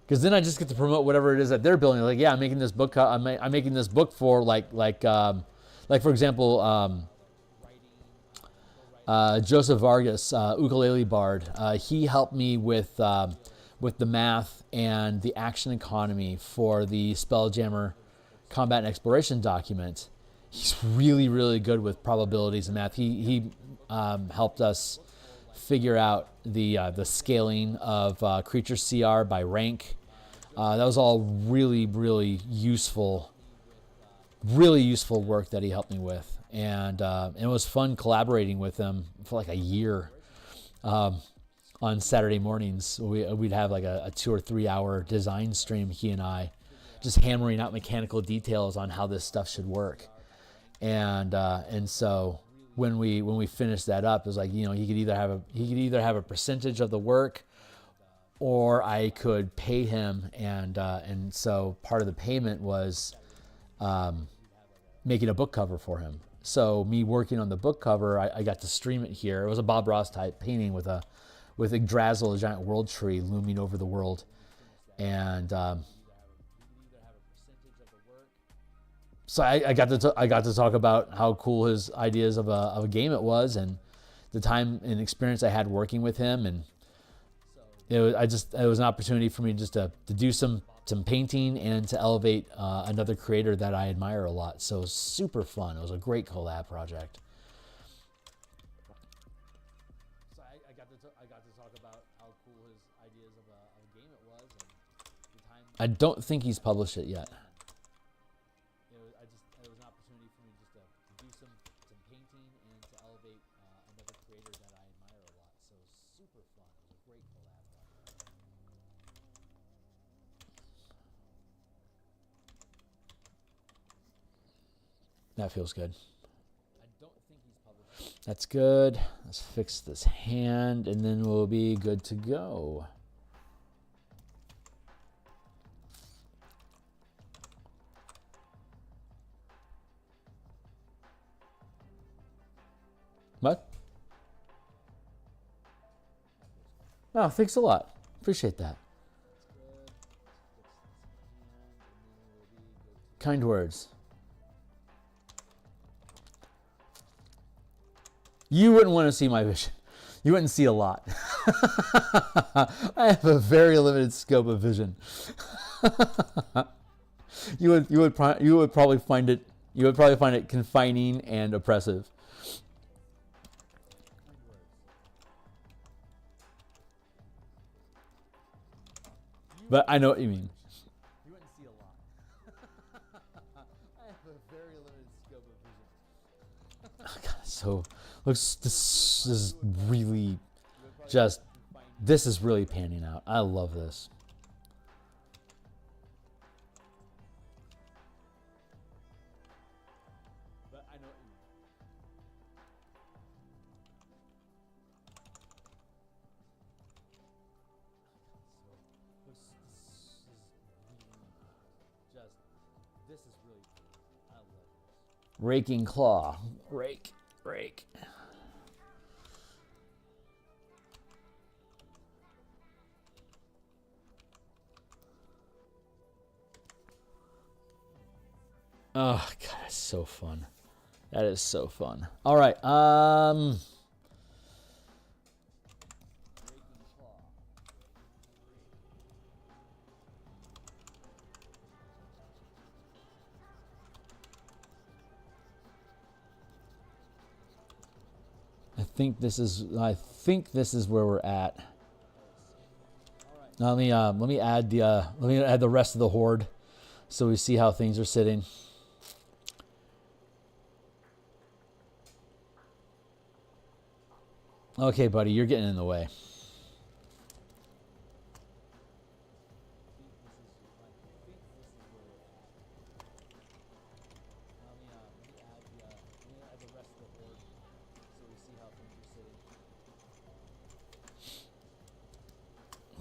because then I just get to promote whatever it is that they're building. Like, yeah, I'm making this book. I'm making this book for like for example, Joseph Vargas, ukulele bard. He helped me with the math and the action economy for the Spelljammer combat and exploration document. He's really, really good with probabilities and math. He helped us figure out the scaling of creature CR by rank. That was all really, really useful work that he helped me with. And it was fun collaborating with him for like a year. On Saturday mornings, we'd have like a 2 or 3 hour design stream, he and I, just hammering out mechanical details on how this stuff should work. And so when we finished that up, it was like, he could either have a percentage of the work, or I could pay him, and so part of the payment was making a book cover for him. So me working on the book cover, I got to stream it here. It was a Bob Ross type painting with Yggdrasil, a giant world tree looming over the world, and so I got to talk about how cool his ideas of a game it was, and the time and experience I had working with him, and it was an opportunity for me just to do some painting and to elevate another creator that I admire a lot. So it was super fun. It was a great collab project. So I got to talk about how cool his ideas of a game it was, and the time. I don't think he's published it yet. It was an opportunity for me just to do some painting and to elevate another creator that I admire a lot. So it was super fun. It was a great collab project. That feels good. I don't think he's published. That's good. Let's fix this hand, and then we'll be good to go. What? Oh, thanks a lot. Appreciate that. Kind words. You wouldn't want to see my vision. You wouldn't see a lot. I have a very limited scope of vision. You would probably find it confining and oppressive. But I know what you mean. You wouldn't see a lot. I have a very limited scope of vision. Oh God, so looks this is really just this is really panning out. I love this. But I know what you mean. This is really cool. I love this. Raking claw. Rake. Oh, God, that's so fun. That is so fun. All right. I think this is where we're at. Now let me add the rest of the horde so we see how things are sitting. Okay, buddy, you're getting in the way.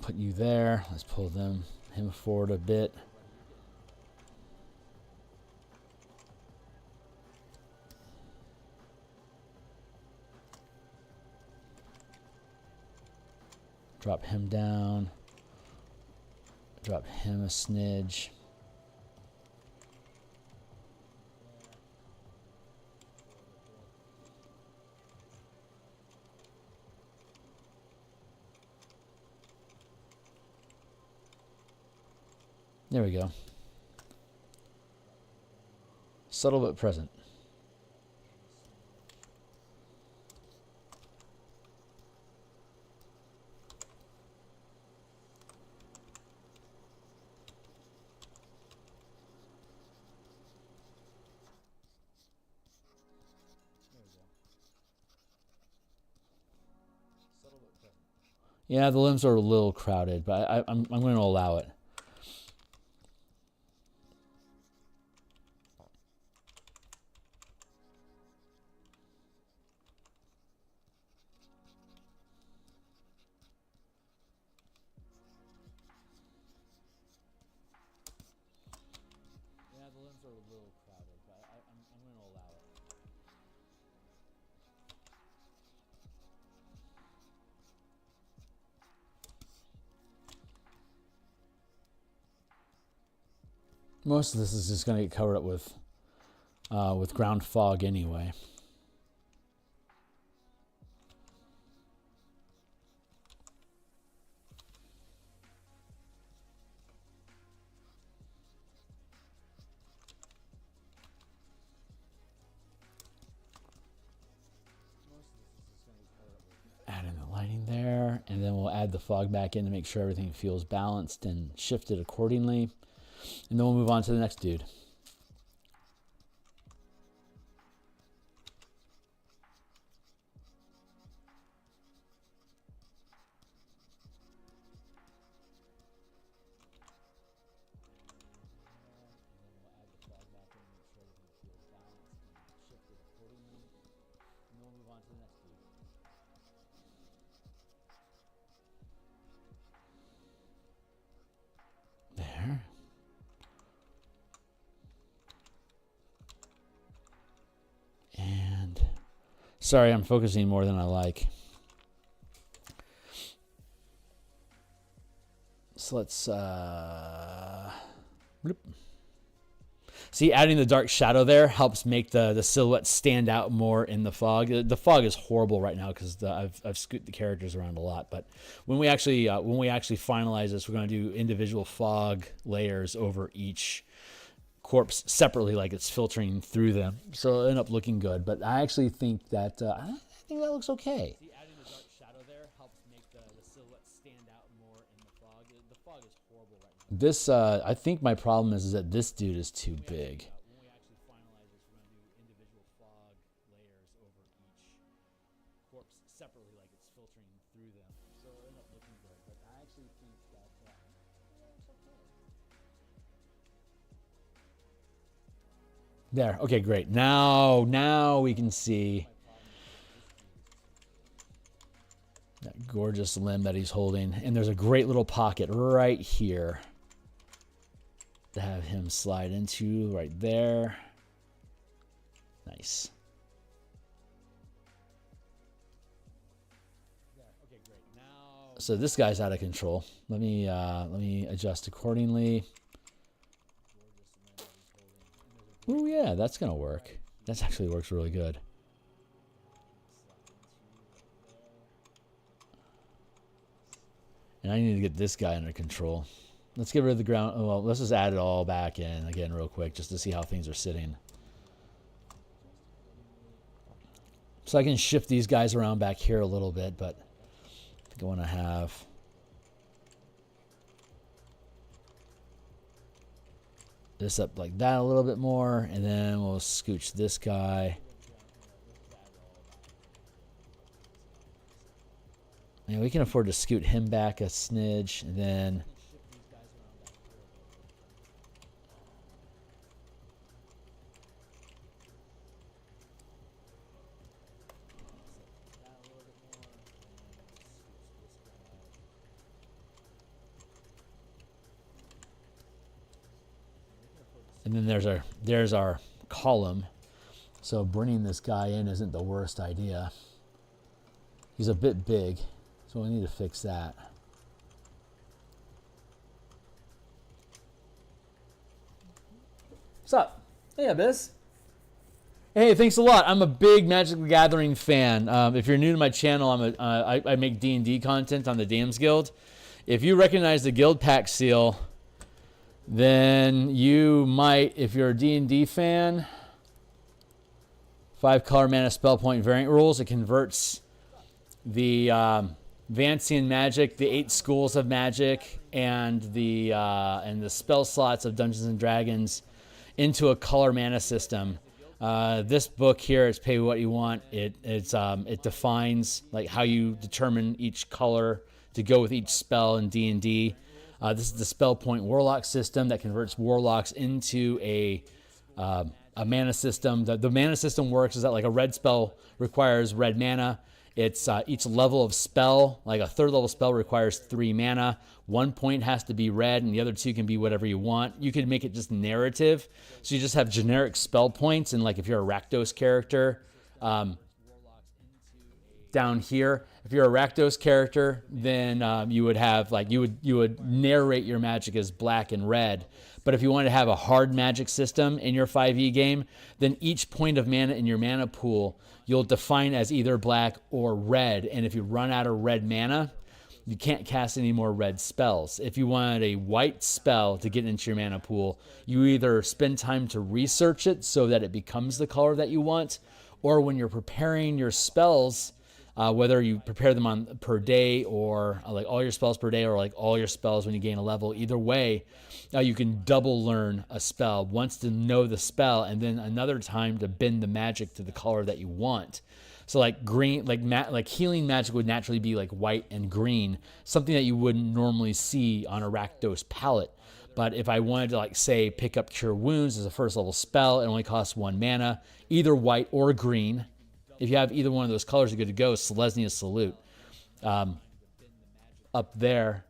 Put you there. Let's pull him forward a bit. Drop him down. Drop him a smidge. There we go. Subtle but present. Yeah, the limbs are a little crowded, but I'm going to allow it. Yeah, the limbs are a little crowded, but I'm going to allow it. Most of this is just going to get covered up with ground fog anyway. Add in the lighting there, and then we'll add the fog back in to make sure everything feels balanced and shifted accordingly. And then we'll move on to the next dude. There. And sorry, I'm focusing more than I like. So let's bloop. See, adding the dark shadow there helps make the silhouette stand out more in the fog. The fog is horrible right now because I've scooted the characters around a lot. But when we actually finalize this, we're going to do individual fog layers over each corpse separately, like it's filtering through them. So it'll end up looking good. But I actually think that I think that looks okay. See, adding the dark shadow there helps make the silhouette stand out more in the fog. The fog is horrible right now. This, I think my problem is that this dude is too big. When we actually finalize this, we're going to do individual fog layers over each corpse separately, like it's filtering through them. So it'll end up looking good. But I actually think that it's okay. There. Okay, great. Now we can see that gorgeous limb that he's holding. And there's a great little pocket right here to have him slide into right there. Nice. So this guy's out of control. Let me adjust accordingly. Oh yeah, that's gonna work. That actually works really good. And I need to get this guy under control. Let's get rid of the ground. Oh, well, let's just add it all back in again real quick just to see how things are sitting. So I can shift these guys around back here a little bit, but I think I want to have this up like that a little bit more, and then we'll scooch this guy. And we can afford to scoot him back a smidge, and then there's our column. So bringing this guy in isn't the worst idea. He's a bit big, so we need to fix that. What's up? Hey, Abyss. Hey, thanks a lot. I'm a big Magic the Gathering fan. If you're new to my channel, I make D&D content on the DMsGuild. If you recognize the Guild Pack seal, then you might, if you're a D&D fan, 5 color mana spell point variant rules. It converts the Vancian magic, the 8 schools of magic, and the spell slots of Dungeons and Dragons into a color mana system. This book here, it's pay what you want. It defines like how you determine each color to go with each spell in D&D. This is the spell point Warlock system that converts Warlocks into a mana system. The mana system works is that like a red spell requires red mana. It's each level of spell, like a third level spell requires 3 mana. 1 point has to be red, and the other 2 can be whatever you want. You can make it just narrative, so you just have generic spell points. And like if you're a Rakdos character, down here, if you're a Rakdos character, then you would have like you would narrate your magic as black and red. But if you want to have a hard magic system in your 5e game, then each point of mana in your mana pool you'll define as either black or red. And if you run out of red mana, you can't cast any more red spells. If you wanted a white spell to get into your mana pool, you either spend time to research it so that it becomes the color that you want, or when you're preparing your spells, whether you prepare them on per day or like all your spells per day or like all your spells when you gain a level, either way, you can double learn a spell. Once to know the spell, and then another time to bend the magic to the color that you want. So like green, like healing magic would naturally be like white and green, something that you wouldn't normally see on a Rakdos palette. But if I wanted to like say pick up Cure Wounds as a first level spell, it only costs 1 mana, either white or green. If you have either one of those colors, you're good to go. Selesnya Salute. Up there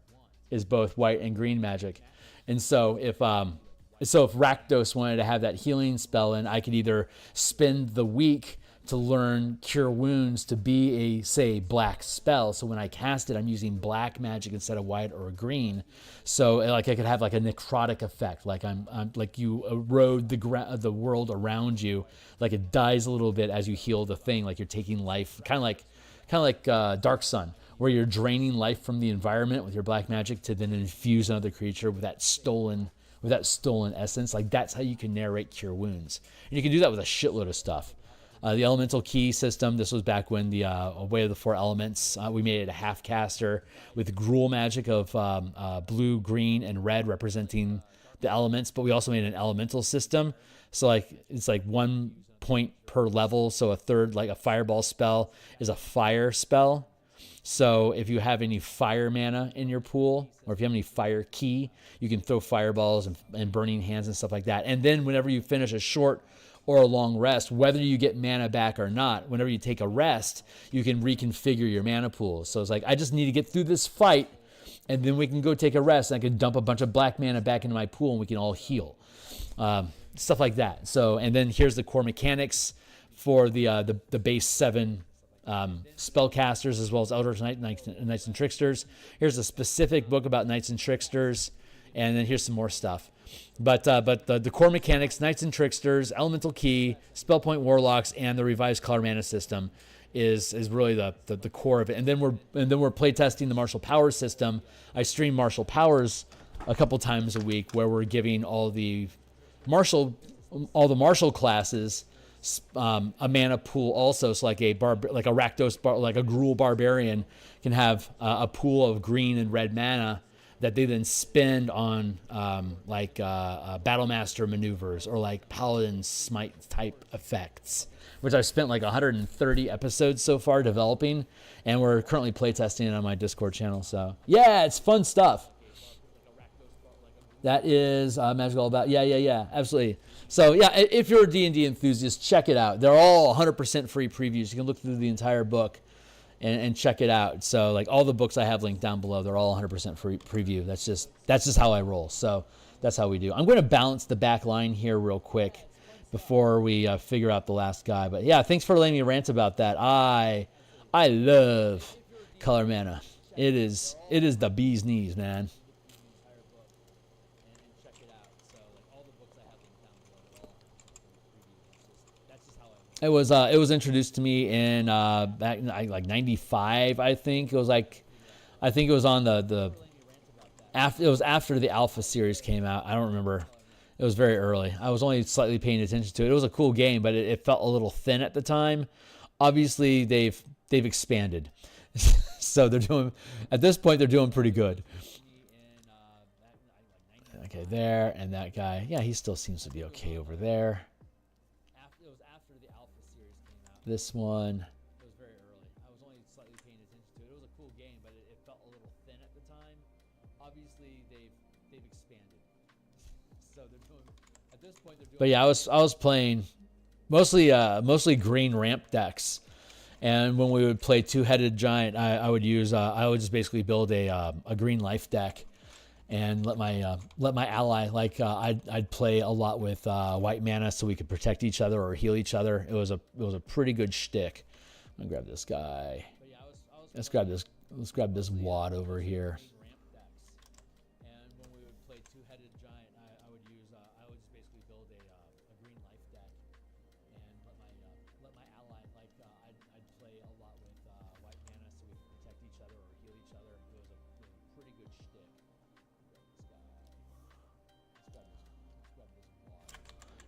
is both white and green magic. And so if Rakdos wanted to have that healing spell in, I could either spend the week to learn Cure Wounds to be a, say, black spell. So when I cast it, I'm using black magic instead of white or green. So like I could have like a necrotic effect, like I'm like you erode the world around you, like it dies a little bit as you heal the thing, like you're taking life, kind of like Dark Sun, where you're draining life from the environment with your black magic to then infuse another creature with that stolen essence. Like that's how you can narrate Cure Wounds, and you can do that with a shitload of stuff. The elemental key system, this was back when the Way of the Four Elements, we made it a half caster with Gruul magic of blue, green, and red representing the elements, but we also made an elemental system. So like it's like 1 point per level, so a third, like a fireball spell is a fire spell. So if you have any fire mana in your pool, or if you have any fire key, you can throw fireballs and burning hands and stuff like that. And then whenever you finish a short or a long rest, whether you get mana back or not, whenever you take a rest, you can reconfigure your mana pool. So it's like, I just need to get through this fight, and then we can go take a rest, and I can dump a bunch of black mana back into my pool, and we can all heal. Stuff like that. So, and then here's the core mechanics for the base 7 spellcasters, as well as Eldritch Knights and Tricksters. Here's a specific book about Knights and Tricksters. And then here's some more stuff. But the core mechanics, Knights and Tricksters, Elemental Key, Spell Point Warlocks, and the revised color mana system is really the core of it. And then we're playtesting the martial powers system. I stream martial powers a couple times a week, where we're giving all the martial classes a mana pool also. So like a Rakdos like a Gruul barbarian can have a pool of green and red mana that they then spend on Battlemaster maneuvers or like Paladin Smite type effects, which I've spent like 130 episodes so far developing, and we're currently playtesting it on my Discord channel. So yeah, it's fun stuff. That is Magic All About. Yeah, absolutely. So yeah, if you're a D&D enthusiast, check it out. They're all 100% free previews. You can look through the entire book and check it out. So like all the books I have linked down below, they're all 100% free preview. That's just how I roll. So that's how we do. I'm going to balance the back line here real quick before we figure out the last guy. But yeah, thanks for letting me rant about that. I love color mana. It is the bee's knees, man. It was introduced to me in back in like 95, I think. It was like, I think it was on it was after the Alpha series came out. I don't remember. It was very early. I was only slightly paying attention to it. It was a cool game, but it felt a little thin at the time. Obviously, they've expanded. So at this point they're doing pretty good. Okay, there, and that guy. Yeah, he still seems to be okay over there. This one. It was very early. I was only slightly paying attention to it. It was a cool game, but it felt a little thin at the time. Obviously, they've expanded. So they're doing at this point. They're doing. But yeah, I was playing mostly green ramp decks, and when we would play two-headed giant, I would just basically build a green life deck, and let my ally, like I'd play a lot with white mana so we could protect each other or heal each other. It was a pretty good shtick. I'm gonna grab this guy. Let's grab this wad over here. And when we would play two-headed giant, I would just basically build a green life deck, and let my ally, like I'd play a lot with white mana so we could protect each other or heal each other. It was a pretty good shtick.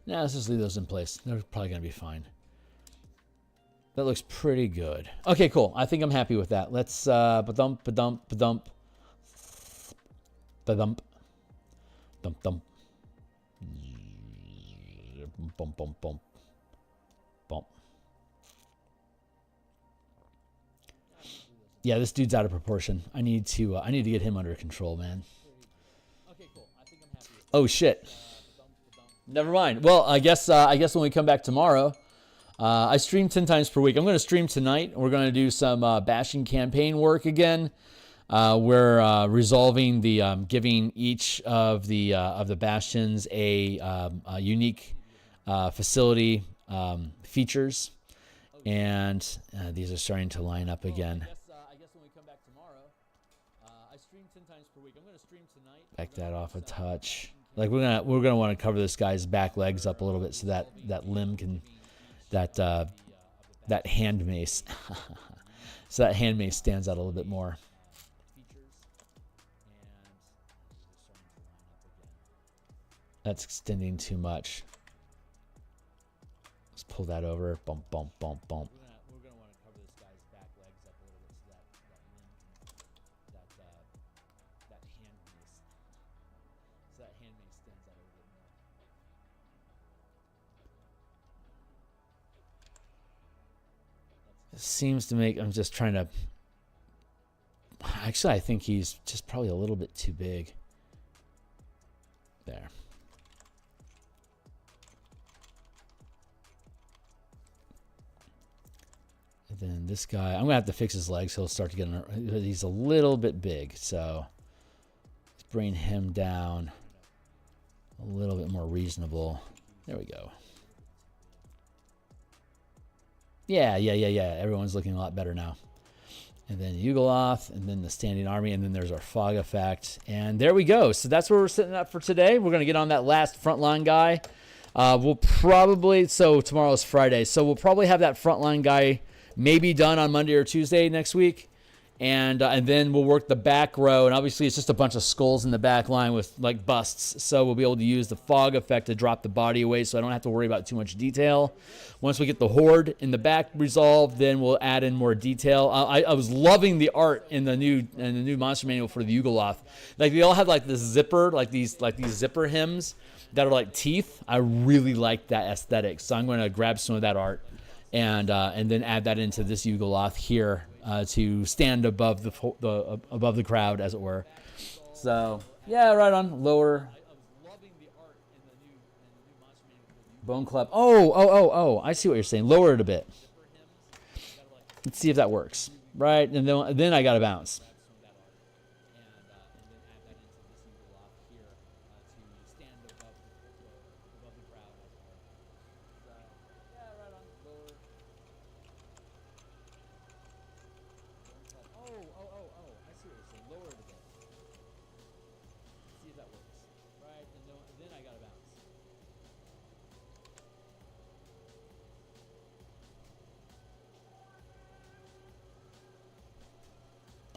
Nah, let's just leave those in place. They're probably going to be fine. That looks pretty good. Okay, cool. I think I'm happy with that. Let's ba-dump, ba-dump, ba-dump. Ba-dump. Dump, dump. Bump, bump, bump. Bump. Yeah, this dude's out of proportion. I need to get him under control, man. Okay, cool. I think I'm happy. Oh shit. Never mind. Well, I guess when we come back tomorrow, I stream 10 times per week. I'm going to stream tonight. We're going to do some bashing campaign work again. We're resolving the giving each of the bastions a unique facility features, and these are starting to line up again. I guess when we come back tomorrow, I stream 10 times per week. I'm going to stream tonight. Back that off a touch. Like we're gonna want to cover this guy's back legs up a little bit so that limb can that hand mace so that hand mace stands out a little bit more. That's extending too much. Let's pull that over. Bump, bump, bump, bump. We're gonna want to cover this guy's back legs up a little bit so that limb can that hand mace. So that hand mace stands out a little bit more. It seems to make, I'm just trying to, actually I think he's just probably a little bit too big. There. And then this guy, I'm gonna have to fix his legs. He'll start to get, he's a little bit big. So let's bring him down a little bit more reasonable. There we go. Yeah. Everyone's looking a lot better now. And then Yugoloth, and then the standing army, and then there's our fog effect. And there we go. So that's where we're setting up for today. We're going to get on that last frontline guy. We'll probably, so tomorrow's Friday, so we'll probably have that frontline guy maybe done on Monday or Tuesday next week. And then we'll work the back row, and obviously it's just a bunch of skulls in the back line with like busts. So we'll be able to use the fog effect to drop the body away, so I don't have to worry about too much detail. Once we get the horde in the back resolved, then we'll add in more detail. I was loving the art in the new monster manual for the Yugoloth. Like they all have like this zipper, like these zipper hems that are like teeth. I really like that aesthetic, so I'm going to grab some of that art and then add that into this Yugoloth here. To stand above the crowd, as it were. So yeah, right on. Lower. Bone club. Oh! I see what you're saying. Lower it a bit. Let's see if that works. Right, and then I gotta bounce.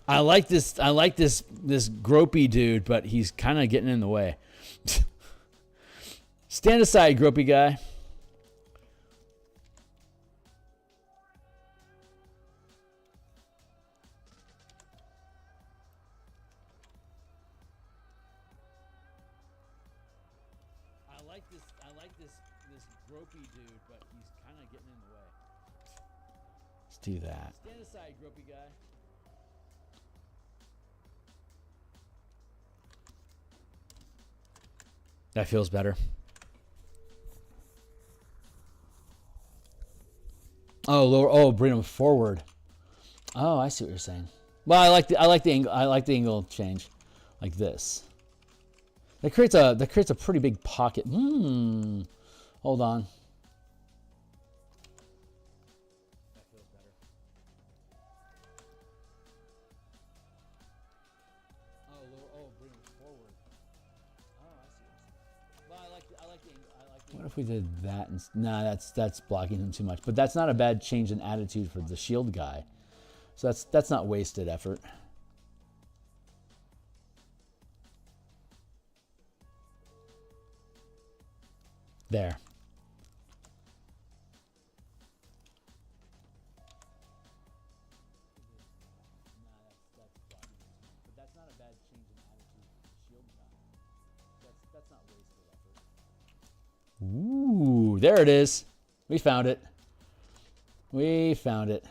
I like this gropey dude, but he's kind of getting in the way. Stand aside, gropey guy. I like this gropey dude, but he's kind of getting in the way. Let's do that. Stand aside, gropey guy. That feels better. Oh, lower. Oh, bring them forward. Oh, I see what you're saying. Well, I like the angle. I like the angle change, like this. That creates a pretty big pocket. Hold on. That feels better. Oh, lower. Oh, bring them forward. Oh, I see. Well, I like the angle. What if we did that? Nah, that's blocking him too much. But that's not a bad change in attitude for the shield guy. So that's not wasted effort. There. But that's not a bad change in attitude for the shield guy. That's not wasted effort. Ooh, there it is. We found it. We found it.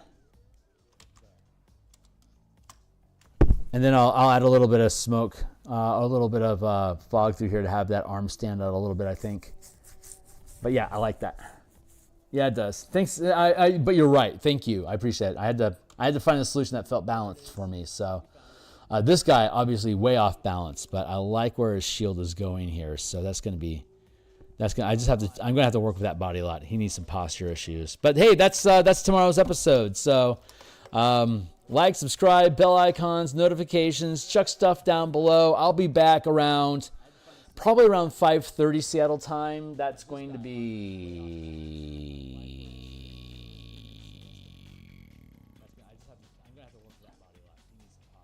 And then I'll add a little bit of smoke, a little bit of fog through here to have that arm stand out a little bit, I think. But yeah, I like that. Yeah, it does. Thanks. But you're right. Thank you. I appreciate it. I had to find a solution that felt balanced for me. So this guy obviously way off balance, but I like where his shield is going here. So I'm gonna have to work with that body a lot. He needs some posture issues. But hey, that's tomorrow's episode. So like, subscribe, bell icons, notifications, chuck stuff down below. I'll be back probably around 5:30 Seattle time. That's going to be.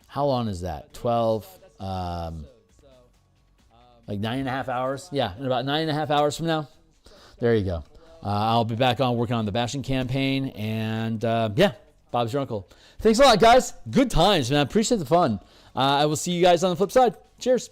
How long is that? 12. Like 9.5 hours. Yeah, in about 9.5 hours from now. There you go. I'll be back on working on the Bastion campaign, and yeah, Bob's your uncle. Thanks a lot, guys. Good times, man. I appreciate the fun. I will see you guys on the flip side. Cheers.